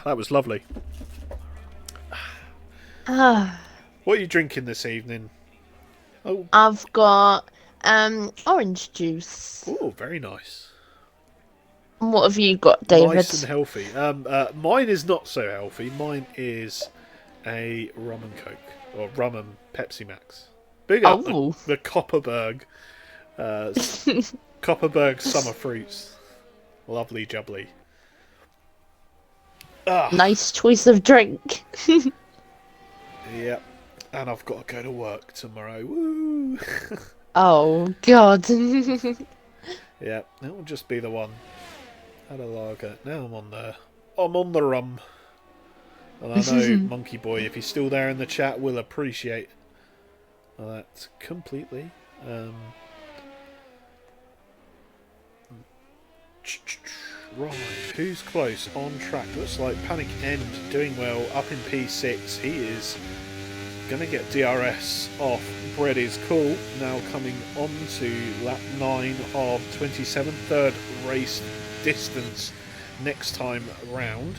That was lovely. What are you drinking this evening? Oh, I've got orange juice. oh, very nice. What have you got, David? Nice and healthy. Mine is not so healthy. Mine is a rum and coke, or rum and Pepsi Max. Big up the Copperberg, Copperberg summer fruits. Lovely jubbly. Nice choice of drink. Yep. And I've got to go to work tomorrow. Woo! Oh, God. Yeah, that will just be the one. Had a lager. Now I'm on the rum. And I know Monkey Boy, if he's still there in the chat, will appreciate that completely. Right, who's close on track? Looks like Panic End doing well up in P6. He is going to get DRS off. Bread is cool. Now coming on to lap 9 of 27, third race distance next time round.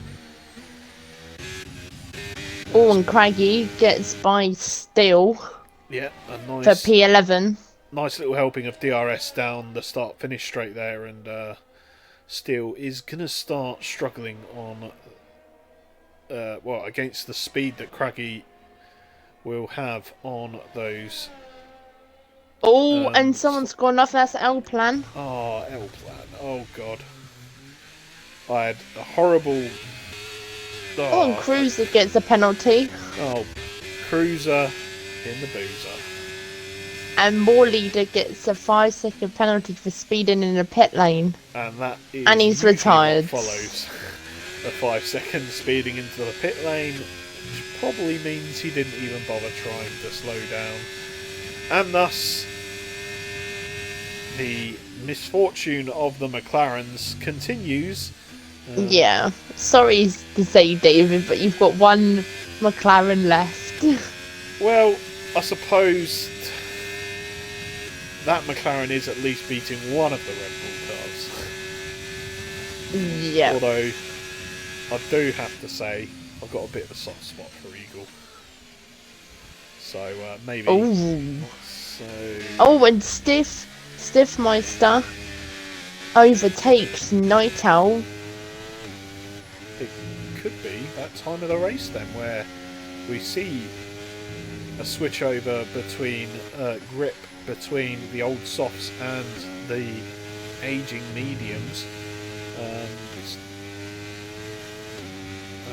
Oh, and Craggy gets by Steel Yeah, a for nice P11. nice little helping of DRS down the start finish straight there, and Steel is going to start struggling on against the speed that Craggy will have on those. Oh, and someone's gone off. That's L Plan. Oh, L Plan. Oh, God. I had a horrible... Oh, and Cruiser gets a penalty. Oh, Cruiser in the boozer. And More Leader gets a 5-second penalty for speeding in the pit lane. And that is and he's usually retired. What follows a 5 second speeding into the pit lane, which probably means he didn't even bother trying to slow down. And thus, the misfortune of the McLarens continues. Yeah, sorry to say, David, but you've got one McLaren left. Well, I suppose that McLaren is at least beating one of the Red Bull cars. Yeah. Although, I do have to say, I've got a bit of a soft spot for Eagle. So, maybe... Oh. So... Oh, and Stiffmeister overtakes Night Owl. It could be that time of the race then, where we see a switch over between grip between the old softs and the aging mediums.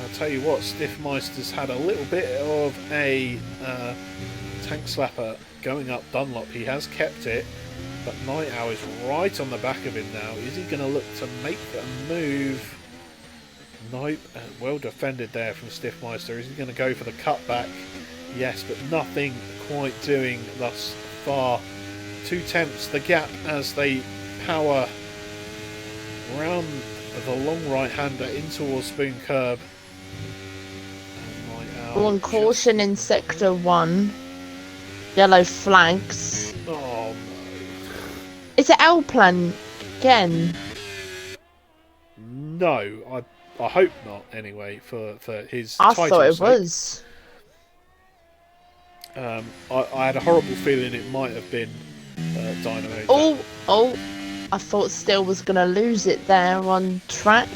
I'll tell you what, Stiffmeister's had a little bit of a tank slapper going up Dunlop. He has kept it, but Night Owl is right on the back of him now. Is he going to look to make a move? Nope. Well defended there from Stiffmeister. Is he going to go for the cutback? Yes, but nothing quite doing thus far. 2/10 the gap as they power round the long right-hander in towards Spoon Curb. One caution in sector 1. Yellow flags. Oh no. Is it L plan again? No, I hope not anyway for his I title thought it sake. was. I had a horrible feeling it might have been Dynamo. Oh, I thought Still was going to lose it there on track.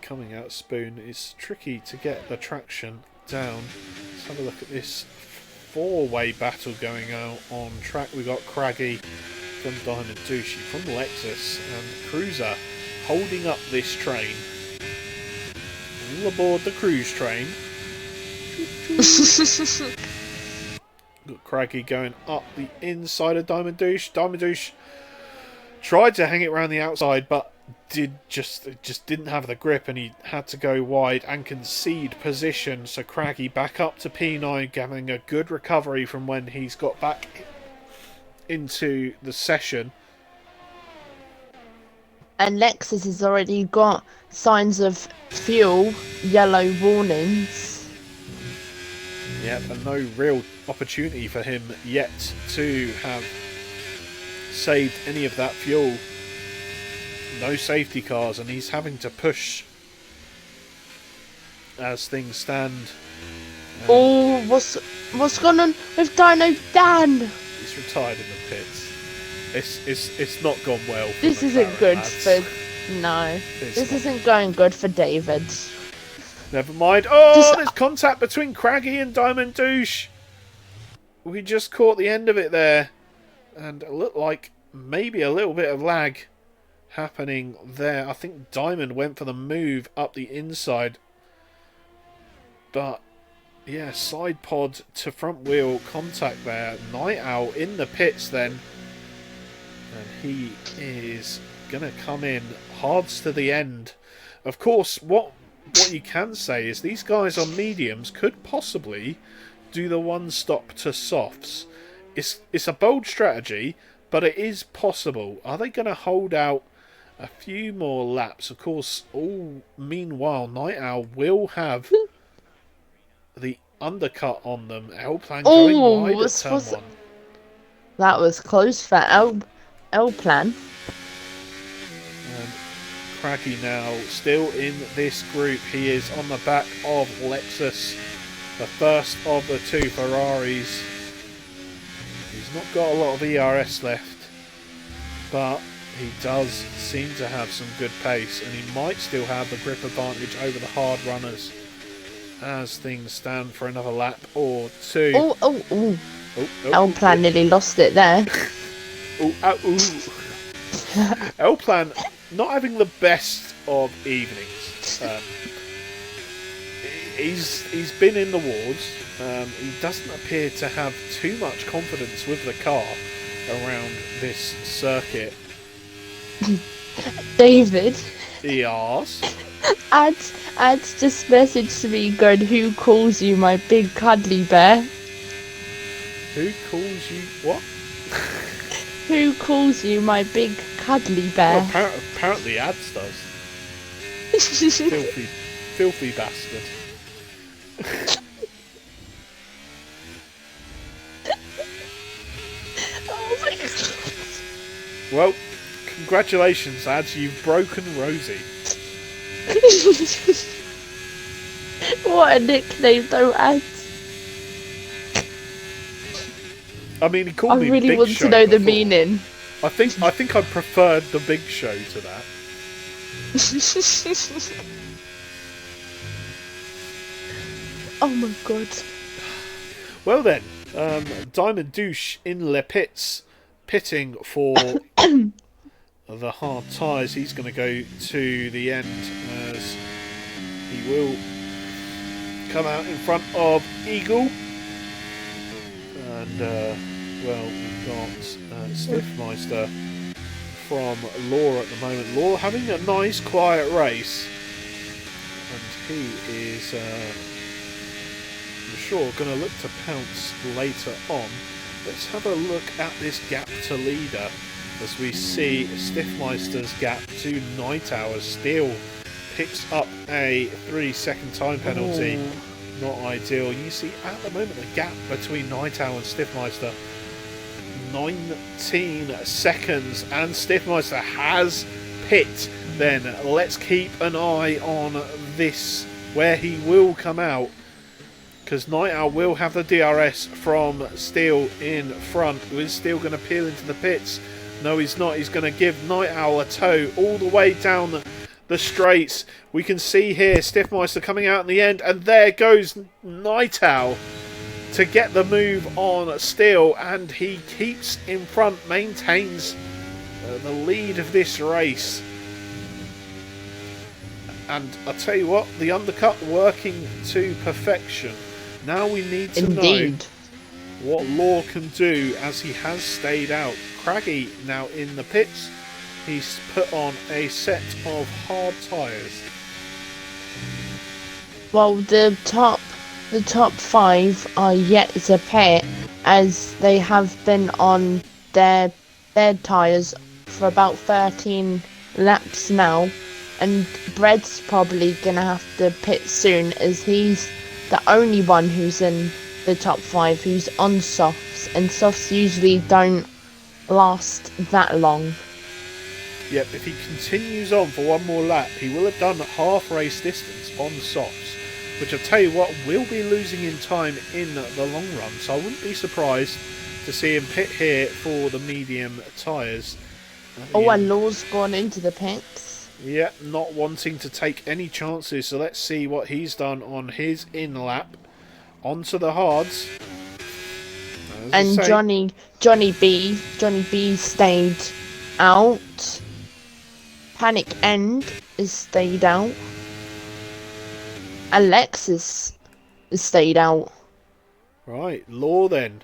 Coming out Spoon is tricky to get the traction down. Let's have a look at this four-way battle going on track. We've got Craggy from Diamond Douchey, from Lexus, and Cruiser holding up this train. All aboard the cruise train. Got Craggy going up the inside of Diamond Douche. Diamond Douche tried to hang it around the outside, but just didn't have the grip, and he had to go wide and concede position. So Craggy back up to P9, getting a good recovery from when he's got back into the session. And Lexus has already got signs of fuel, yellow warnings. Yep, and no real opportunity for him yet to have saved any of that fuel. No safety cars, and he's having to push as things stand. Oh, what's going on with Dino Dan? He's retired in the pits. It's not gone well. For This the isn't Claret good lads. for... No. It's This not. isn't going good for David. Never mind. Oh, Just- there's contact between Craggy and Diamond Douche. We just caught the end of it there, and it looked like maybe a little bit of lag happening there. I think Diamond went for the move up the inside, but yeah, side pod to front wheel contact there. Night Owl in the pits then, and he is gonna come in hards to the end. Of course, what you can say is these guys on mediums could possibly do the one stop to softs. It's a bold strategy, but it is possible. Are they going to hold out a few more laps? Of course, all meanwhile, Night Owl will have the undercut on them. L-Plan going wide at turn 1. That was close for L plan. And Craggy now still in this group. He is on the back of Lexus, the first of the two Ferraris. He's not got a lot of ERS left, but he does seem to have some good pace, and he might still have the grip advantage over the hard runners as things stand for another lap or two. Oh. L-Plan nearly lost it there. L-Plan not having the best of evenings. He's been in the wards. He doesn't appear to have too much confidence with the car around this circuit. David. Yes. Ad's just messaged to me going, "Who calls you my big cuddly bear?" Who calls you what? Who calls you my big cuddly bear? Well, apparently Ads does. Filthy bastard. Oh my god. Well, congratulations, Ads. You've broken Rosie. What a nickname though, Ad. I mean, he I called me really Big want Show to know the before. meaning. I think I preferred the Big Show to that. Oh my god. Well then, Diamond Douche in Le Pits, pitting for the hard tyres. He's going to go to the end as he will come out in front of Eagle. And, well, we've got Stiffmeister from Law at the moment. Law having a nice quiet race. And he is, I'm sure, going to look to pounce later on. Let's have a look at this gap to leader as we see Stiffmeister's gap to Night Owl still picks up a 3-second time penalty. Ooh. Not ideal. You see at the moment the gap between Night Owl and Stiffmeister 19 seconds, and Stiffmeister has pit. Then let's keep an eye on this, where he will come out, because Night Owl will have the DRS from Steele in front. Is Steele going to peel into the pits? No, he's not. He's going to give Night Owl a tow all the way down the straights. We can see here Stiffmeister coming out in the end, and there goes Night Owl to get the move on Steele, and he keeps in front, maintains the lead of this race. And I tell you what, the undercut working to perfection. Now we need to know what Law can do, as he has stayed out. Craggy now in the pits. He's put on a set of hard tyres. Well, the top 5 are yet to pit, as they have been on their tyres for about 13 laps now, and Bread's probably gonna have to pit soon, as he's the only one who's in the top 5 who's on softs, and softs usually don't last that long. Yep, if he continues on for one more lap, he will have done half race distance on softs, which I'll tell you what, will be losing in time in the long run. So I wouldn't be surprised to see him pit here for the medium tyres. Oh, and Law's gone into the pits. Yeah, not wanting to take any chances. So let's see what he's done on his in lap. Onto the hards. And Johnny B stayed out. Panic End is stayed out. Alexis is stayed out. Right, Law then.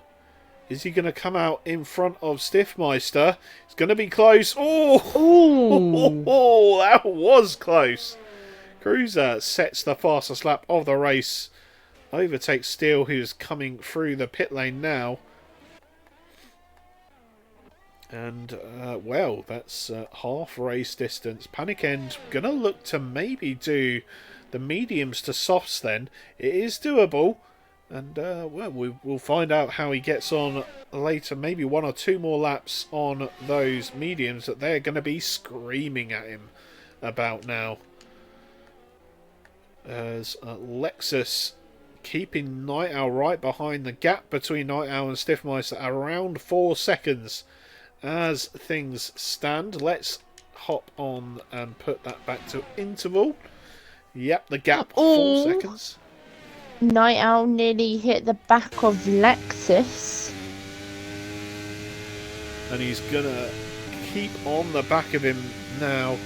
Is he going to come out in front of Stiffmeister? It's going to be close. Oh, that was close. Cruiser sets the fastest lap of the race. Overtakes Steele, who's coming through the pit lane now. And, well, that's half race distance. Panic End going to look to maybe do the mediums to softs then. It is doable. And, well, we'll find out how he gets on later. Maybe 1 or 2 more laps on those mediums that they're going to be screaming at him about now. As Lexus keeping Night Owl right behind. The gap between Night Owl and Stiffmeister around 4 seconds as things stand. Let's hop on and put that back to interval. Yep, the gap 4 seconds. Night Owl nearly hit the back of Lexus. And he's going to keep on the back of him now.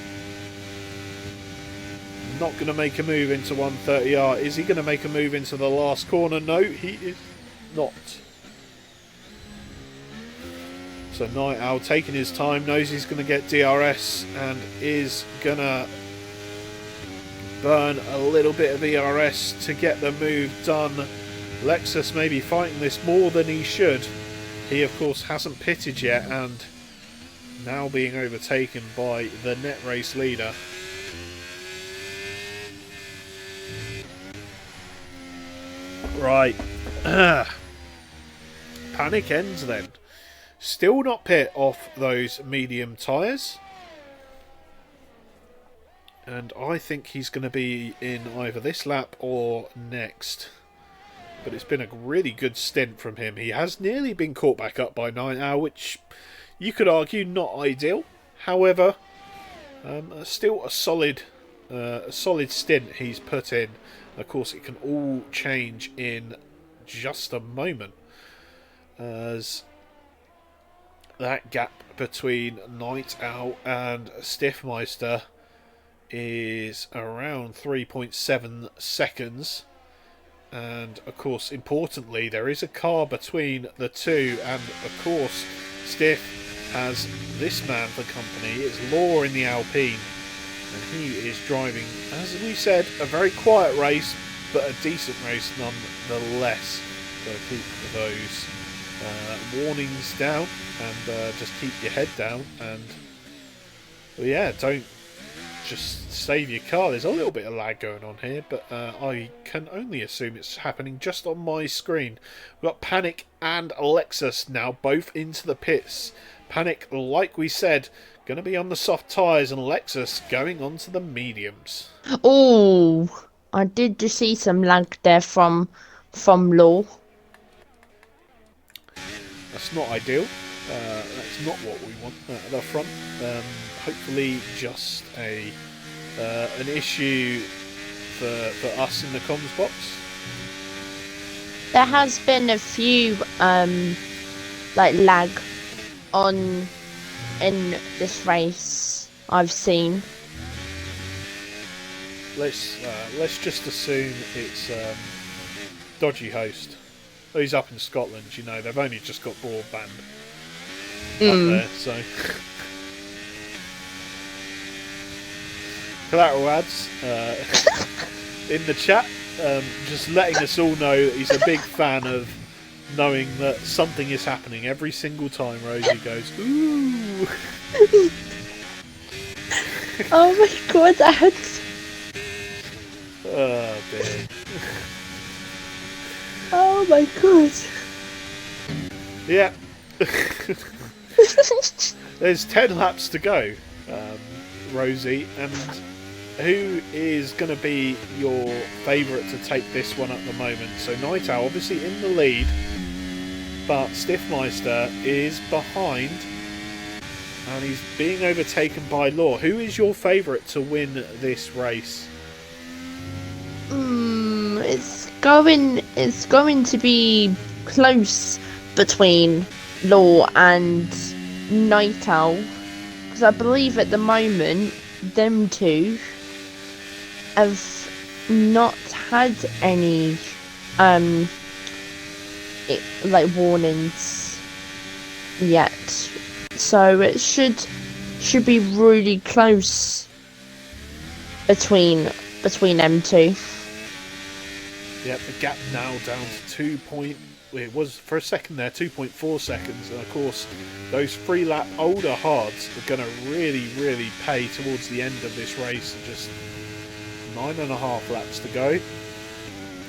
Not going to make a move into 130R. Is he going to make a move into the last corner? No, he is not. So Night Owl taking his time, knows he's going to get DRS and is going to burn a little bit of ERS to get the move done. Lexus may be fighting this more than he should. He of course hasn't pitted yet, and now being overtaken by the net race leader. Right. Panic Ends then. Still not pit off those medium tyres. And I think he's going to be in either this lap or next. But it's been a really good stint from him. He has nearly been caught back up by Night Owl, which you could argue not ideal. However, Still a solid stint he's put in. Of course, it can all change in just a moment, as that gap between Night Owl and Stiffmeister is around 3.7 seconds. And of course, importantly, there is a car between the two, and of course, Stiff has this man for company. It's Law in the Alpine, and he is driving, as we said, a very quiet race, but a decent race nonetheless. So keep those warnings down, and just keep your head down, and yeah, don't just save your car. There's a little bit of lag going on here, but I can only assume it's happening just on my screen. We've got Panic and Alexis now both into the pits. Panic, like we said, going to be on the soft tyres, and Alexis going on to the mediums. Oh, I did just see some lag there from Law. That's not ideal. That's not what we want at the front. Hopefully just an issue for us in the comms box. There has been a few like lag in this race I've seen. Let's just assume it's dodgy host. Oh, he's up in Scotland, you know, they've only just got broadband up there, so. Collateral ads in the chat, just letting us all know that he's a big fan of knowing that something is happening every single time Rosie goes, ooh. Oh my god, ads. Oh dear. Oh my god. Yeah. There's 10 laps to go, Rosie, and who is going to be your favourite to take this one at the moment? So Night Owl obviously in the lead, but Stiffmeister is behind, and he's being overtaken by Law. Who is your favourite to win this race? It's going to be close between Law and Night Owl, because I believe at the moment them two have not had any like warnings yet, so it should be really close between them two. Yep, the gap now down to it was for a second there 2.4 seconds, and of course those 3 lap older hards are going to really pay towards the end of this race. Just 9.5 laps to go.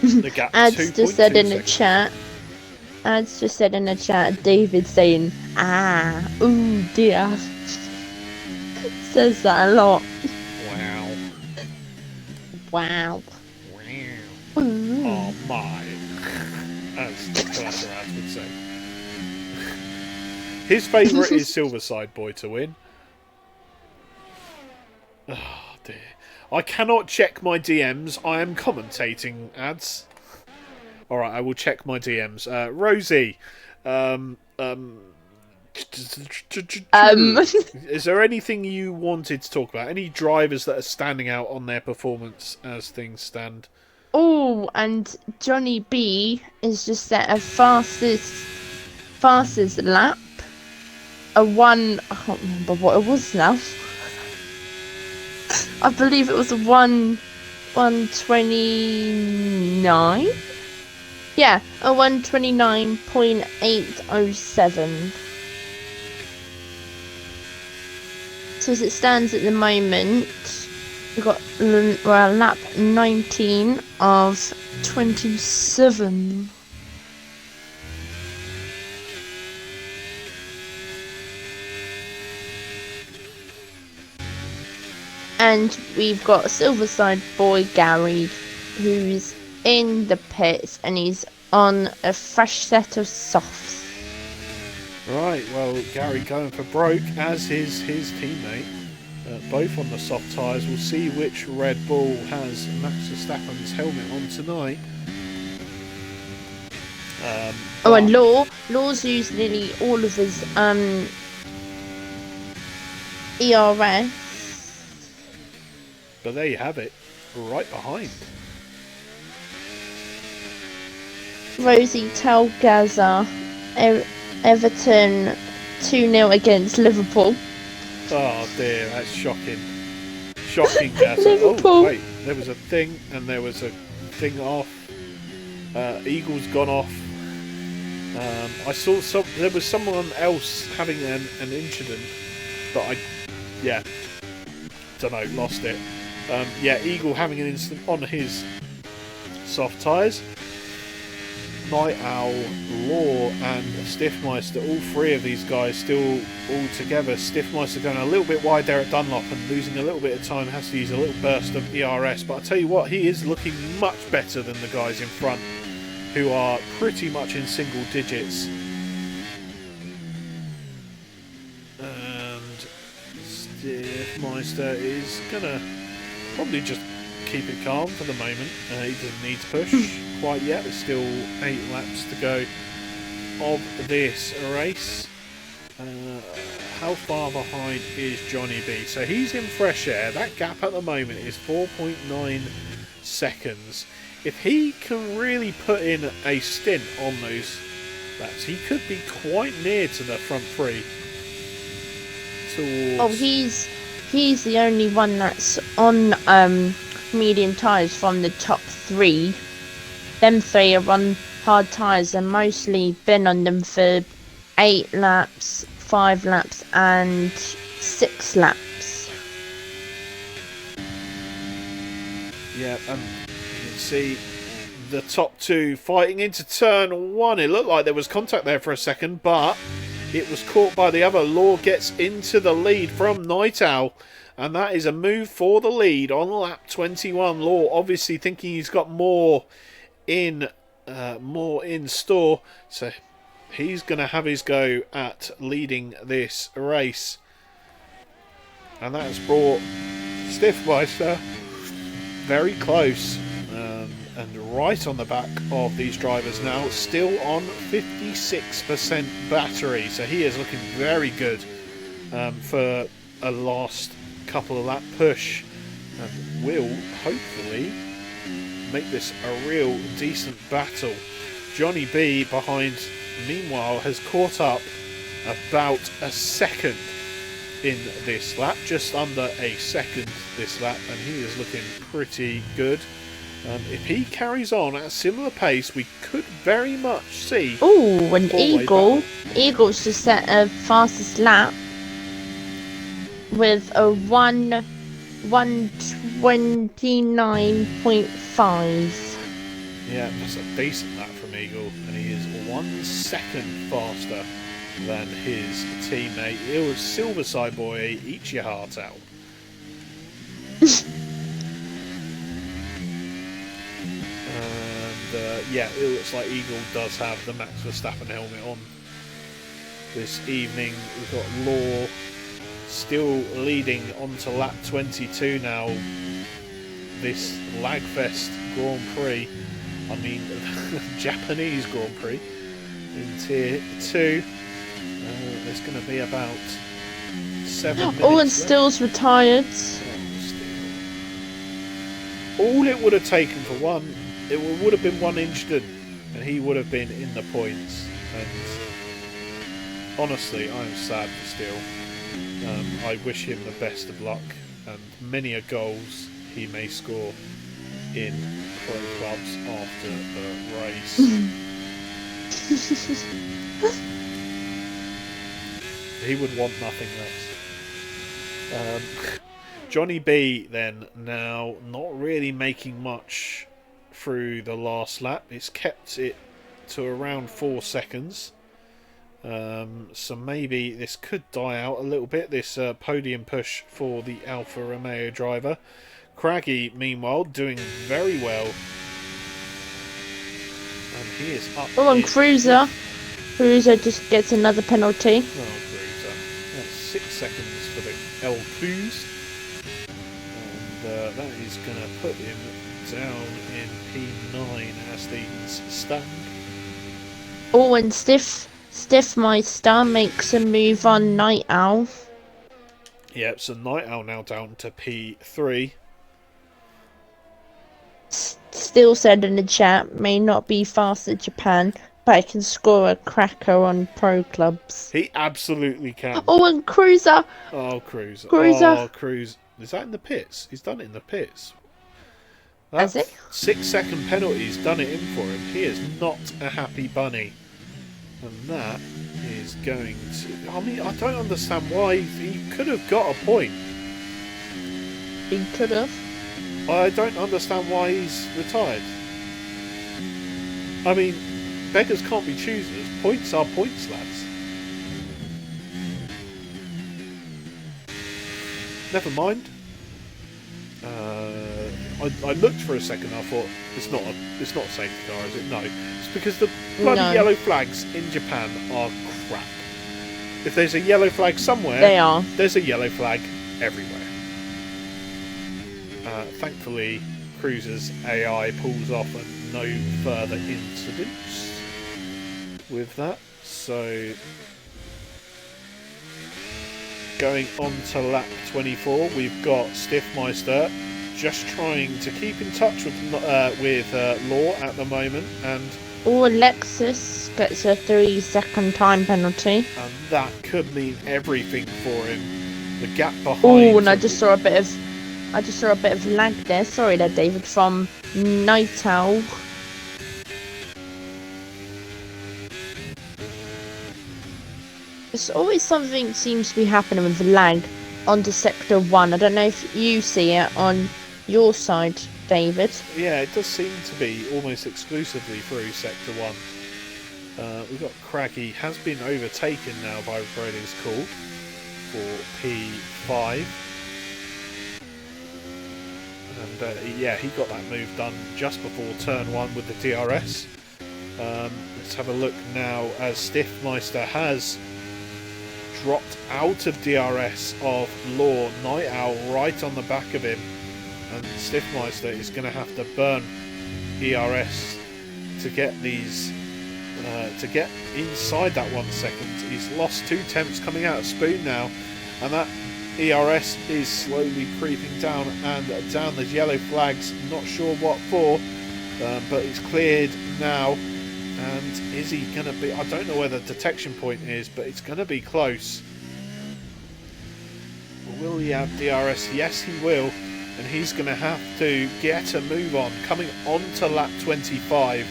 The gap Ads just said in the chat. Ads just said in the chat. David saying, ooh dear. Says that a lot. Wow. Wow. Oh my. As the Collateral Ads would say. His favourite is Silverside Boy to win. Oh dear. I cannot check my DMs. I am commentating, Ads. Alright, I will check my DMs. Rosie, is there anything you wanted to talk about? Any drivers that are standing out on their performance as things stand? Oh, and Johnny B is just set a fastest lap. I can't remember what it was now. I believe it was a 1:29. Yeah, a 1:29.807. So as it stands at the moment, we're at lap 19 of 27. And we've got Silverside Boy Gary, who's in the pits, and he's on a fresh set of softs. Right, well, Gary going for broke, as his teammate. both on the soft tyres. We'll see which Red Bull has Max Verstappen's helmet on tonight. And Law's used nearly all of his ERS. But there you have it, right behind. Rosie Telgaza, Everton 2-0 against Liverpool. Oh dear, that's shocking. Shocking, Gaza. Liverpool. Oh wait, there was a thing and there was a thing off. Eagle's gone off. I saw there was someone else having an incident, but don't know, lost it. Eagle having an incident on his soft tyres. Night Owl, Law and Stiffmeister, all three of these guys still all together. Stiffmeister going a little bit wide there at Dunlop and losing a little bit of time, has to use a little burst of ERS, but I tell you what, he is looking much better than the guys in front, who are pretty much in single digits. And Stiffmeister is gonna probably just keep it calm for the moment. He doesn't need to push quite yet. There's still 8 laps to go of this race. How far behind is Johnny B? So he's in fresh air. That gap at the moment is 4.9 seconds. If he can really put in a stint on those laps, he could be quite near to the front three. He's the only one that's on medium tyres from the top 3. Them 3 are on hard tyres and mostly been on them for 8 laps, 5 laps and 6 laps. Yeah, you can see the top 2 fighting into turn 1. It looked like there was contact there for a second, but it was caught by the other. Law gets into the lead from Night Owl. And that is a move for the lead on lap 21. Law obviously thinking he's got more in store, so he's going to have his go at leading this race. And that has brought Stiffmeister very close and right on the back of these drivers now, still on 56% battery. So he is looking very good for a last couple of lap push, and will hopefully make this a real decent battle. Johnny B behind, meanwhile, has caught up about a second in this lap, just under a second this lap, and he is looking pretty good. If he carries on at a similar pace, we could very much see. Oh, an Eagle's just set a fastest lap with a 1:29.5. Yeah, that's a decent lap from Eagle, and he is 1 second faster than his teammate. It was Silverside boy, eat your heart out. And it looks like Eagle does have the Max Verstappen helmet on this evening. We've got Law still leading onto lap 22 now. This Lagfest Grand Prix, I mean Japanese Grand Prix in Tier 2. There's going to be about 7 minutes. Oh, and Still's retired. All it would have taken for one, it would have been one incident, and he would have been in the points. And honestly, I'm sad for Still. I wish him the best of luck, and many a goals he may score in pro clubs after the race. He would want nothing less. Johnny B then, now not really making much through the last lap. It's kept it to around 4 seconds. So maybe this could die out a little bit, this podium push for the Alfa Romeo driver. Craggy, meanwhile, doing very well. And he is up. Oh, and Cruiser. Cruiser just gets another penalty. Oh, Cruiser. That's 6 seconds for the El Cruz. And that is going to put him down in P9 as things stand. Oh, and Stiffmeister makes a move on Night Owl. Yep, so Night Owl now down to P3. Still said in the chat, may not be fast at Japan, but I can score a cracker on pro clubs. He absolutely can. Oh, and Cruiser. Oh, Cruz. Cruiser. Oh, Cruz. Is that in the pits? He's done it in the pits. Has That he? 6-second penalty's done it in for him. He is not a happy bunny. And that is going to... I mean, I don't understand why he could have got a point. He could have. I don't understand why he's retired. I mean, beggars can't be choosers. Points are points, lads. Never mind. I looked for a second. I thought it's not a safety car, is it? No, it's because the bloody yellow flags in Japan are crap. If there's a yellow flag somewhere, They are. There's a yellow flag everywhere. Thankfully, Cruiser's AI pulls off and no further incidents with that. So, going on to lap 24, we've got Stiffmeister just trying to keep in touch with Law at the moment, and Alexis gets a 3-second time penalty. And that could mean everything for him. The gap behind. Oh, and I just saw a bit of lag there. Sorry there, David, from Night Owl. There's always something seems to be happening with lag onto Sector 1. I don't know if you see it on your side, David. Yeah, it does seem to be almost exclusively through Sector 1. We've got Craggy has been overtaken now by Brody's Call for P5. And yeah, he got that move done just before turn 1 with the DRS. Let's have a look now as Stiffmeister has dropped out of DRS of Law. Night Owl right on the back of him, and Stiffmeister is going to have to burn ERS to get these to get inside that 1 second. He's lost 2 temps coming out of Spoon now, and that ERS is slowly creeping down, and down there's yellow flags, not sure what for, but it's cleared now. And is he going to be... I don't know where the detection point is, but it's going to be close. Will he have DRS? Yes, he will. And he's going to have to get a move on. Coming on to lap 25.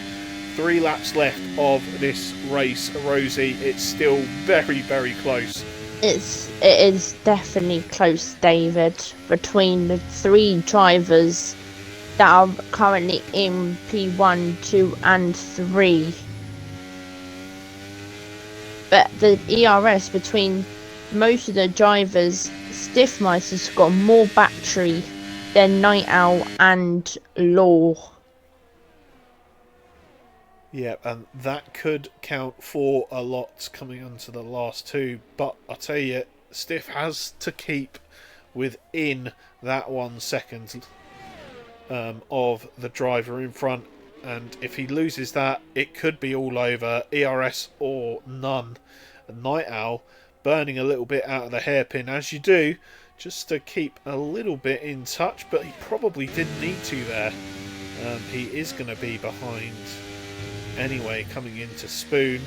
3 laps left of this race, Rosie. It's still very, very close. It is definitely close, David, between the 3 drivers that are currently in P1, 2 and 3. But the ERS between most of the drivers, Stiffmeister's got more battery than Night Owl and Law. Yeah, and that could count for a lot coming onto the last 2. But I tell you, Stiff has to keep within that 1 second of the driver in front, and if he loses that, it could be all over, ERS or none. And Night Owl burning a little bit out of the hairpin, as you do, just to keep a little bit in touch, but he probably didn't need to there. He is going to be behind anyway coming into Spoon.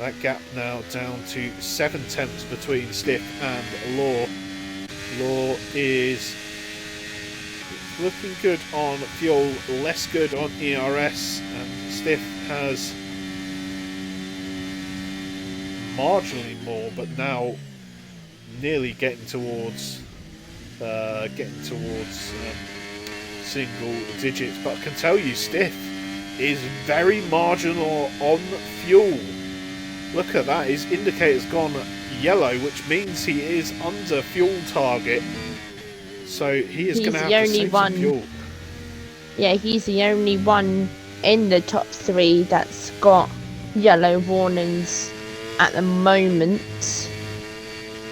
That gap now down to 7 temps between Stiff and Law. Law is looking good on fuel, less good on ERS, and Stiff has marginally more, but now nearly getting towards single digits. But I can tell you, Stiff is very marginal on fuel. Look at that, his indicator's gone yellow, which means he is under fuel target. So he is going to have to save some fuel. Yeah, he's the only one in the top 3 that's got yellow warnings at the moment.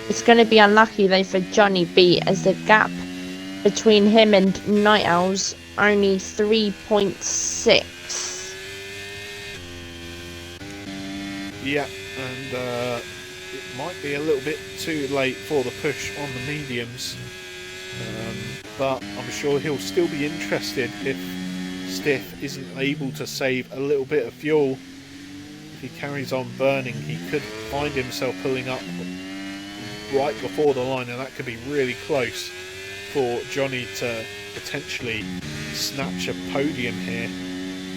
It's going to be unlucky though for Johnny B, as the gap between him and Night Owl's only 3.6. Yeah, and it might be a little bit too late for the push on the mediums. But I'm sure he'll still be interested if Stiff isn't able to save a little bit of fuel. If he carries on burning, he could find himself pulling up right before the line, and that could be really close for Johnny to potentially snatch a podium here.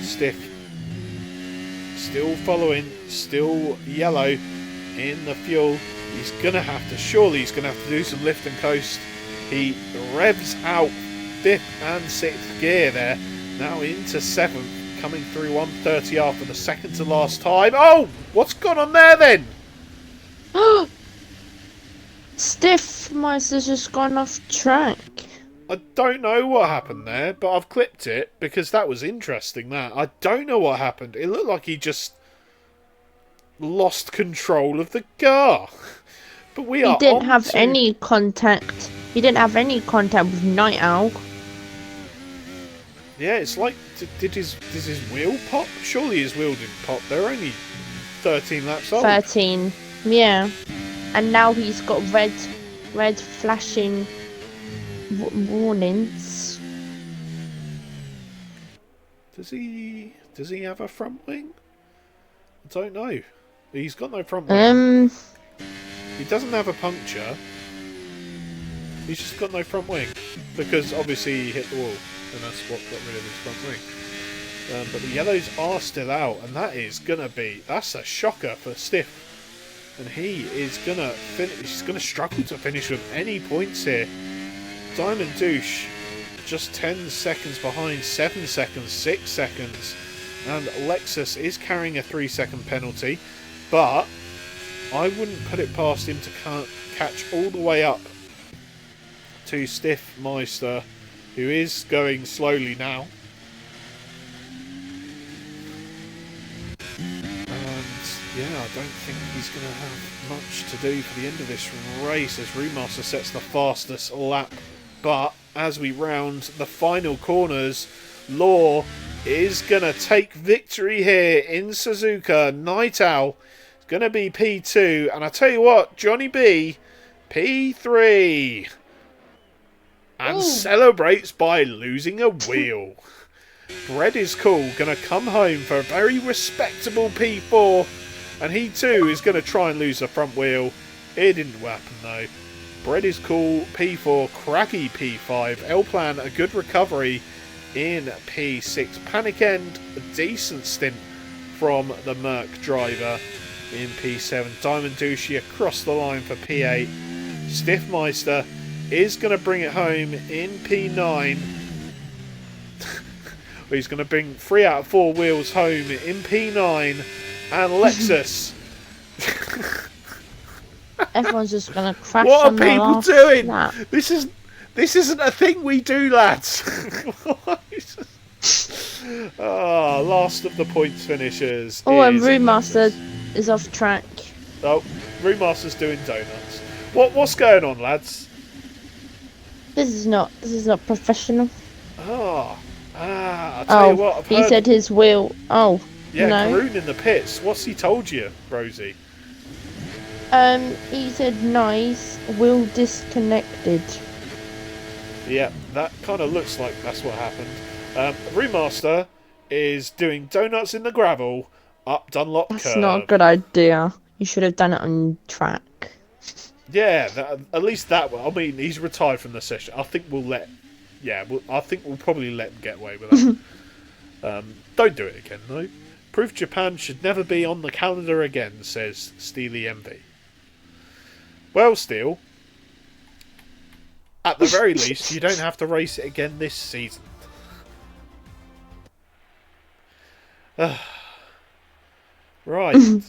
Stiff still following, still yellow in the fuel. He's going to have to do some lift and coast. He revs out 5th and 6th gear there. Now into 7th, coming through 130 after the second to last time. Oh, what's gone on there then? Stiff Meister's just gone off track. I don't know what happened there, but I've clipped it because that was interesting. That I don't know what happened. It looked like he just lost control of the car. But we are. He didn't have any contact. He didn't have any contact with Night Owl. Yeah, it's like did his wheel pop? Surely his wheel didn't pop. They're only 13 laps old. 13, yeah. And now he's got red flashing warnings. Does he have a front wing? I don't know. He's got no front wing. He doesn't have a puncture. He's just got no front wing because obviously he hit the wall, and that's what got rid of his front wing. But the yellows are still out, and that's a shocker for Stiff. And he is he's gonna struggle to finish with any points here. Diamond Douche just 10 seconds behind, 7 seconds, 6 seconds, and Lexus is carrying a 3-second penalty, but I wouldn't put it past him to catch all the way up to Stiff Meister, who is going slowly now. Yeah, I don't think he's going to have much to do for the end of this race as Remaster sets the fastest lap. But as we round the final corners, Law is going to take victory here in Suzuka. Night Owl is going to be P2. And I tell you what, Johnny B, P3. And celebrates by losing a wheel. Bread is cool, going to come home for a very respectable P4. And he too is going to try and lose the front wheel. It didn't happen though. Bread is cool, P4, Cracky P5, L-Plan, a good recovery in P6. Panic End, a decent stint from the Merc driver in P7. Diamond Douchey across the line for P8. Stiff Meister is going to bring it home in P9. He's going to bring 3 out of 4 wheels home in P9. And Lexus. Everyone's just gonna crash. What on are the people last doing? lap. This isn't a thing we do, lads. Last of the points finishers. Oh, and is Brewmaster Lexus. is off track. Oh, Brewmaster's doing donuts. What's going on, lads? This is not professional. I'll tell you what. I've he heard... said his wheel. Oh. Yeah, No. Karoon in the pits. What's he told you, Rosie? He said nice, wheel disconnected. Yeah, that kind of looks like that's what happened. Remaster is doing donuts in the gravel up Dunlop That's curve. not a good idea. You should have done it on track. Yeah, at least that one. I mean, he's retired from the session. I think we'll probably let him get away with that. Don't do it again, though. Proof Japan should never be on the calendar again, says Steely Envy. Well, Steel, at the very least, you don't have to race it again this season. Right.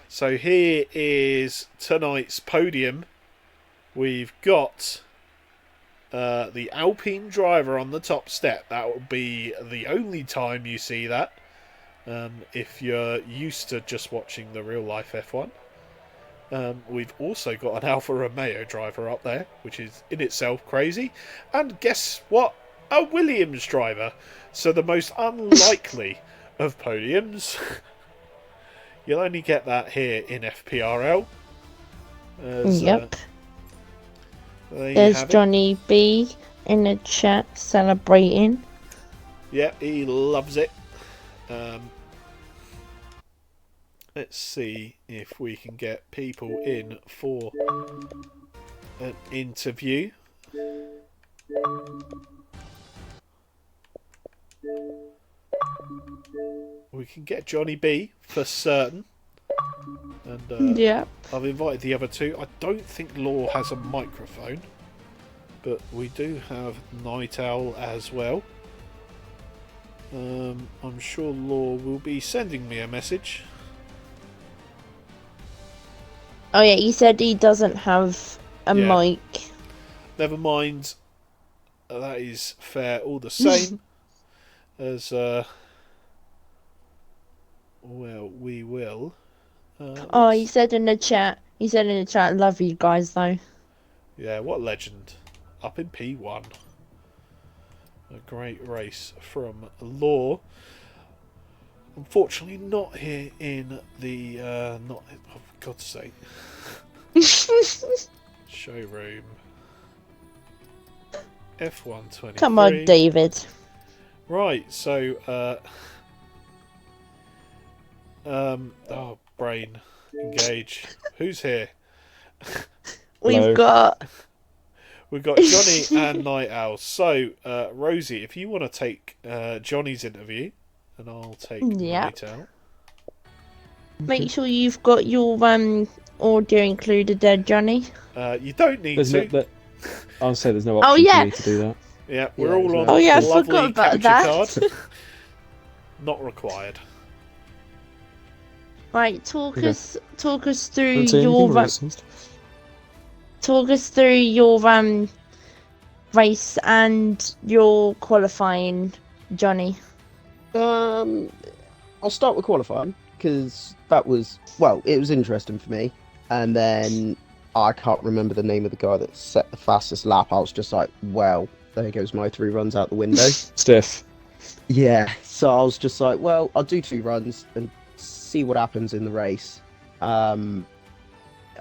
So here is tonight's podium. We've got the Alpine driver on the top step. That will be the only time you see that. If you're used to just watching the real life F1. We've also got an Alfa Romeo driver up there, which is in itself crazy. And guess what? A Williams driver. So the most unlikely of podiums. You'll only get that here in FPRL. Yep. There you There's have it. Johnny B in the chat celebrating. Yeah, he loves it. Let's see if we can get people in for an interview. We can get Johnny B for certain. And Yep. I've invited the other two. I don't think Law has a microphone, but we do have Night Owl as well. I'm sure Law will be sending me a message. Oh yeah, he said he doesn't have a Yeah. mic. Never mind. That is fair all the same. As well, we will. Oh, he said in the chat. He said in the chat, "Love you guys though." Yeah, what legend. Up in P1. A great race from Law. Unfortunately, not here in the not. Oh, for God's sake. Showroom. F123. Come on, David. Right, so oh, brain, engage. Who's here? We've got We've got Johnny and Night Owl. So, Rosie, if you want to take Johnny's interview, and I'll take Night Owl. Make sure you've got your audio included there, Johnny. You don't need to. I'll say there's no option for me to do that. Yeah, we're all on Oh yeah, I lovely forgot about capture that. card. Not required. Right, talk us through Don't say your anything racist. talk us through your race and your qualifying, Johnny. I'll start with qualifying because that was it was interesting for me. And then I can't remember the name of the guy that set the fastest lap. I was just like, well, there goes my 3 runs out the window. Stiff. Yeah, so I was just like, well, I'll do 2 runs and see what happens in the race.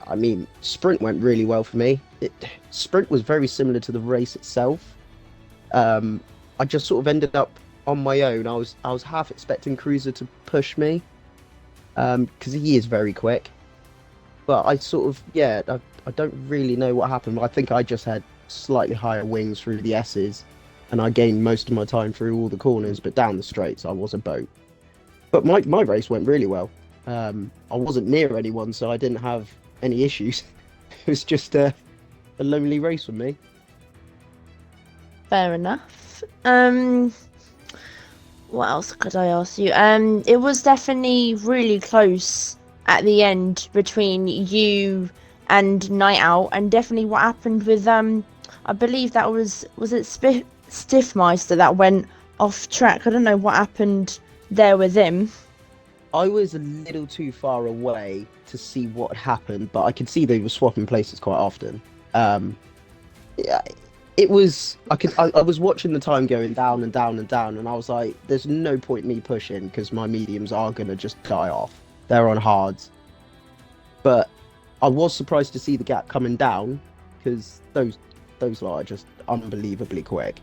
I mean, sprint went really well for me. Sprint was very similar to the race itself. I just sort of ended up on my own. I was half expecting Cruiser to push me, because he is very quick. But I sort of, I don't really know what happened. I think I just had slightly higher wings through the S's, and I gained most of my time through all the corners, but down the straights I was a boat. But my race went really well. I wasn't near anyone, so I didn't have any issues. It was just a lonely race for me. Fair enough. What else could I ask you? It was definitely really close at the end between you and Night Owl, and definitely what happened with I believe that was it Stiffmeister that went off track. I don't know what happened there with him. I was a little too far away to see what happened, but I could see they were swapping places quite often. Yeah, it was. I was watching the time going down and down and down, and I was like, "There's no point me pushing because my mediums are gonna just die off. They're on hards." But I was surprised to see the gap coming down because those lot are just unbelievably quick.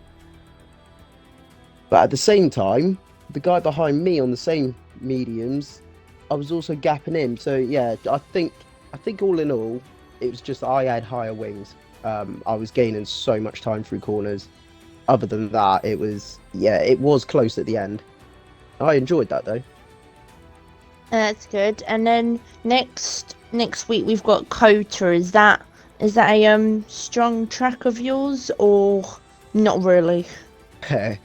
But at the same time, the guy behind me on the same mediums, I was also gapping him. So yeah, I think all in all, it was just I had higher wings. I was gaining so much time through corners. Other than that, it was close at the end. I enjoyed that though. That's good. And then next week we've got Kota. Is that a strong track of yours or not really? I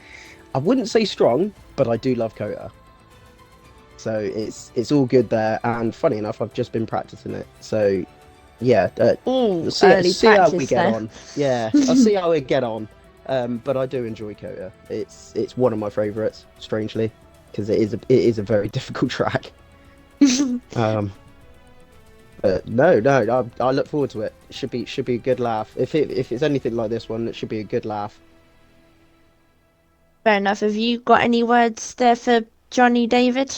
wouldn't say strong, but I do love Kota. So it's all good there. And funny enough, I've just been practicing it. So yeah, Ooh, see how we get there. on. Yeah, I'll see how we get on. But I do enjoy Kota. It's one of my favourites, strangely, because it is a very difficult track. No, I look forward to it. Should be a good laugh. If it's anything like this one, it should be a good laugh. Fair enough. Have you got any words there for Johnny, David?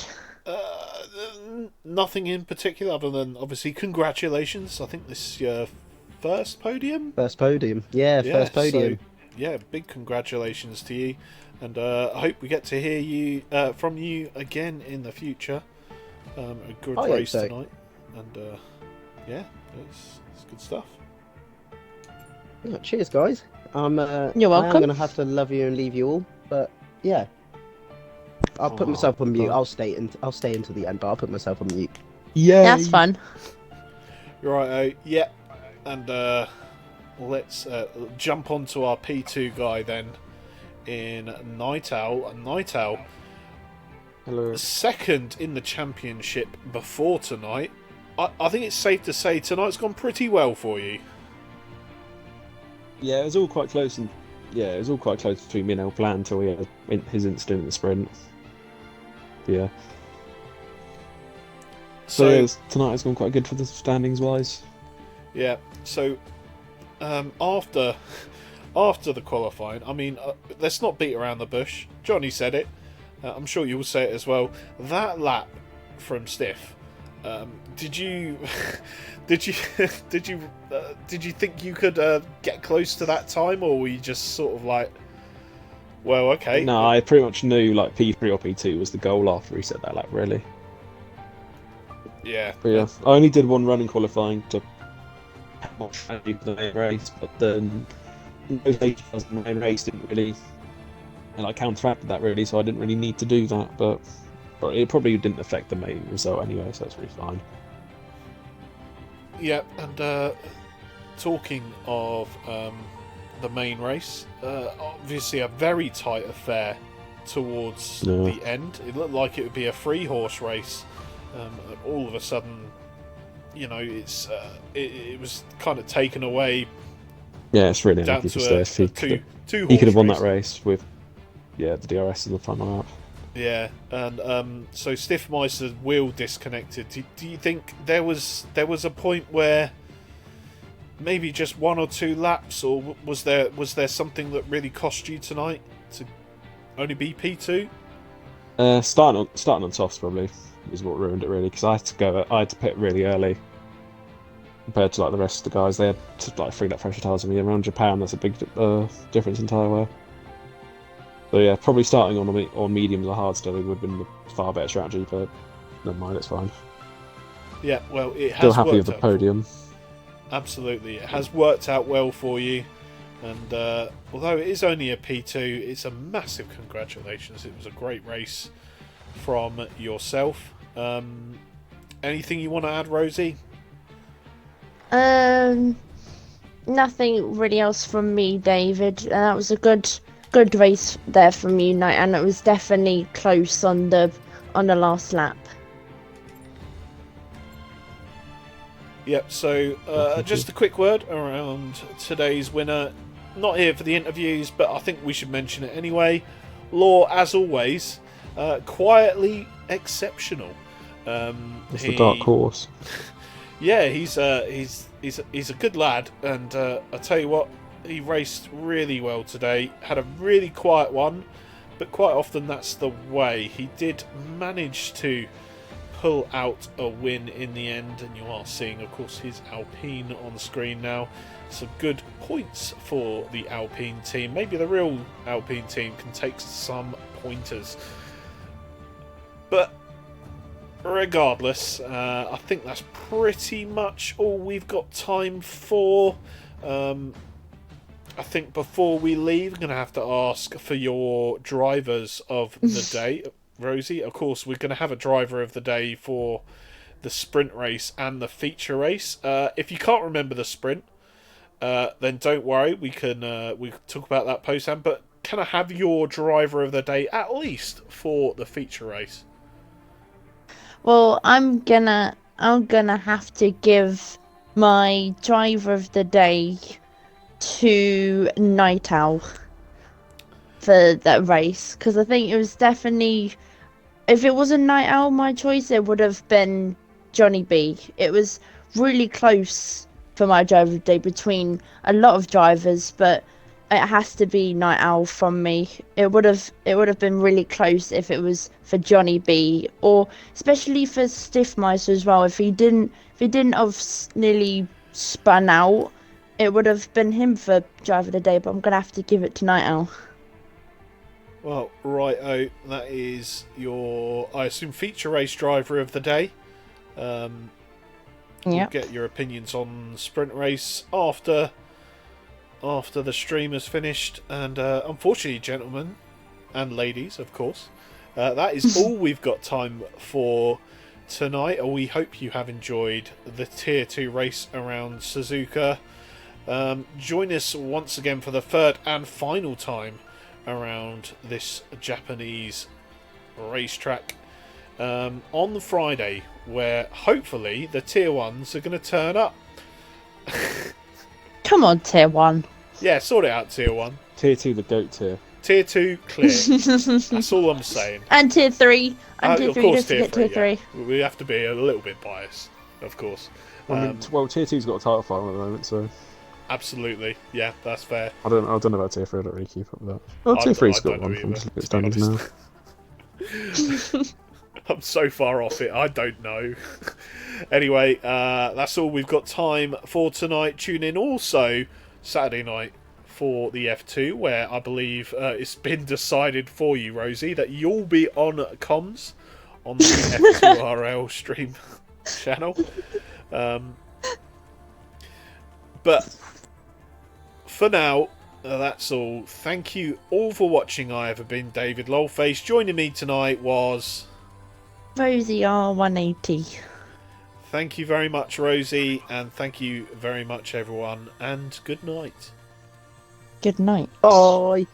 Nothing in particular other than obviously congratulations. I think this is your first podium. First podium, yeah, first podium. So, yeah, big congratulations to you, and I hope we get to hear you from you again in the future. A good race tonight, and yeah, it's good stuff. Yeah, cheers, guys. You're welcome. I'm gonna have to love you and leave you all, but yeah. I'll put myself on mute. I'll stay until the end, but I'll put myself on mute. Yeah. That's fun. Right, yeah, and let's jump onto our P2 guy then in Night Owl. Night Owl, Hello. second in the championship before tonight. I think it's safe to say tonight's gone pretty well for you. Yeah, it was all quite close, and it was all quite close between me and El Plan until he had his incident in the sprint. Yeah. So yeah, tonight has gone quite good for the standings wise. Yeah. So after the qualifying, I mean, let's not beat around the bush. Johnny said it. I'm sure you'll say it as well. That lap from Stiff. Did you did you think you could get close to that time, or were you just sort of like, well, okay? No, I pretty much knew like P3 or P2 was the goal after he said that lap, really. Yeah. But yeah, I only did one run in qualifying to have more strategy for the main race, but then those 80 in the main race didn't really, counteracted that really, so I didn't really need to do that. But it probably didn't affect the main result anyway, so that's really fine. Yeah, and talking of the main race, obviously a very tight affair towards the end. It looked like it would be a free horse race. All of a sudden, you know, it was kind of taken away. Yeah, it's really down unlucky to for Steph. He could have won that race with the DRS in the front lap. Yeah, and so Stiffmeister's wheel disconnected. Do you think there was a point where maybe just one or two laps, or was there something that really cost you tonight to only be P2? Starting on softs probably is what ruined it really, because I had to pit really early compared to like the rest of the guys. They had like 3 lap pressure tyres on me. Around Japan, that's a big difference in tyre wear. So yeah, probably starting on mediums or hard still would have been a far better strategy, but never mind, it's fine. Yeah, well, it has still happy worked with the podium. Absolutely, it has worked out well for you, and although it is only a P2, it's a massive congratulations. It was a great race from yourself. Anything you want to add, Rosie? Nothing really else from me, David. That was a good race there from you, and it was definitely close on the last lap. Yep, so just a quick word around today's winner. Not here for the interviews, but I think we should mention it anyway. Law, as always, quietly exceptional. It's the dark horse. Yeah, he's a good lad, and I tell you what, he raced really well today. Had a really quiet one, but quite often that's the way. He did manage to pull out a win in the end, and you are seeing, of course, his Alpine on the screen now. Some good points for the Alpine team. Maybe the real Alpine team can take some pointers. But regardless, I think that's pretty much all we've got time for. I think before we leave, I'm going to have to ask for your drivers of the day. Rosie, of course, we're going to have a driver of the day for the sprint race and the feature race. If you can't remember the sprint, then don't worry. We can talk about that post-hand. But can I have your driver of the day at least for the feature race? Well, I'm gonna have to give my driver of the day to Night Owl for that race, because I think it was definitely, if it wasn't Night Owl my choice, it would have been Johnny B. It was really close for my driver of the day between a lot of drivers, but it has to be Night Owl from me. It would have been really close if it was for Johnny B, or especially for Stiffmeister as well. If he didn't have nearly spun out, it would have been him for driver of the day. But I'm gonna have to give it to Night Owl. Well, righto, that is your, I assume, feature race driver of the day. We'll Yep. get your opinions on the sprint race after the stream is finished. And unfortunately, gentlemen and ladies, of course, that is all we've got time for tonight. We hope you have enjoyed the Tier 2 race around Suzuka. Join us once again for the third and final time around this Japanese racetrack on the Friday, where hopefully the Tier 1s are going to turn up. Come on, Tier 1. Yeah, sort it out, Tier 1. Tier 2, the GOAT tier. Tier 2, clear. That's all I'm saying. And Tier 3. And Tier Of 3, course, don't forget Tier 3. yeah. We have to be a little bit biased, of course. I mean, well, Tier 2's got a title fight on at the moment, so Absolutely, yeah, that's fair. I don't know about Tier 3. I don't really keep up with that. Oh, Tier 3's got one. I'm just looking at standards now. I'm so far off it, I don't know. Anyway, that's all we've got time for tonight. Tune in also Saturday night for the F2, where I believe it's been decided for you, Rosie, that you'll be on comms on the FPRL stream channel. But for now, that's all. Thank you all for watching. I have been David Lolface. Joining me tonight was Rosie R180. Thank you very much, Rosie, and thank you very much, everyone, and good night. Good night. Bye.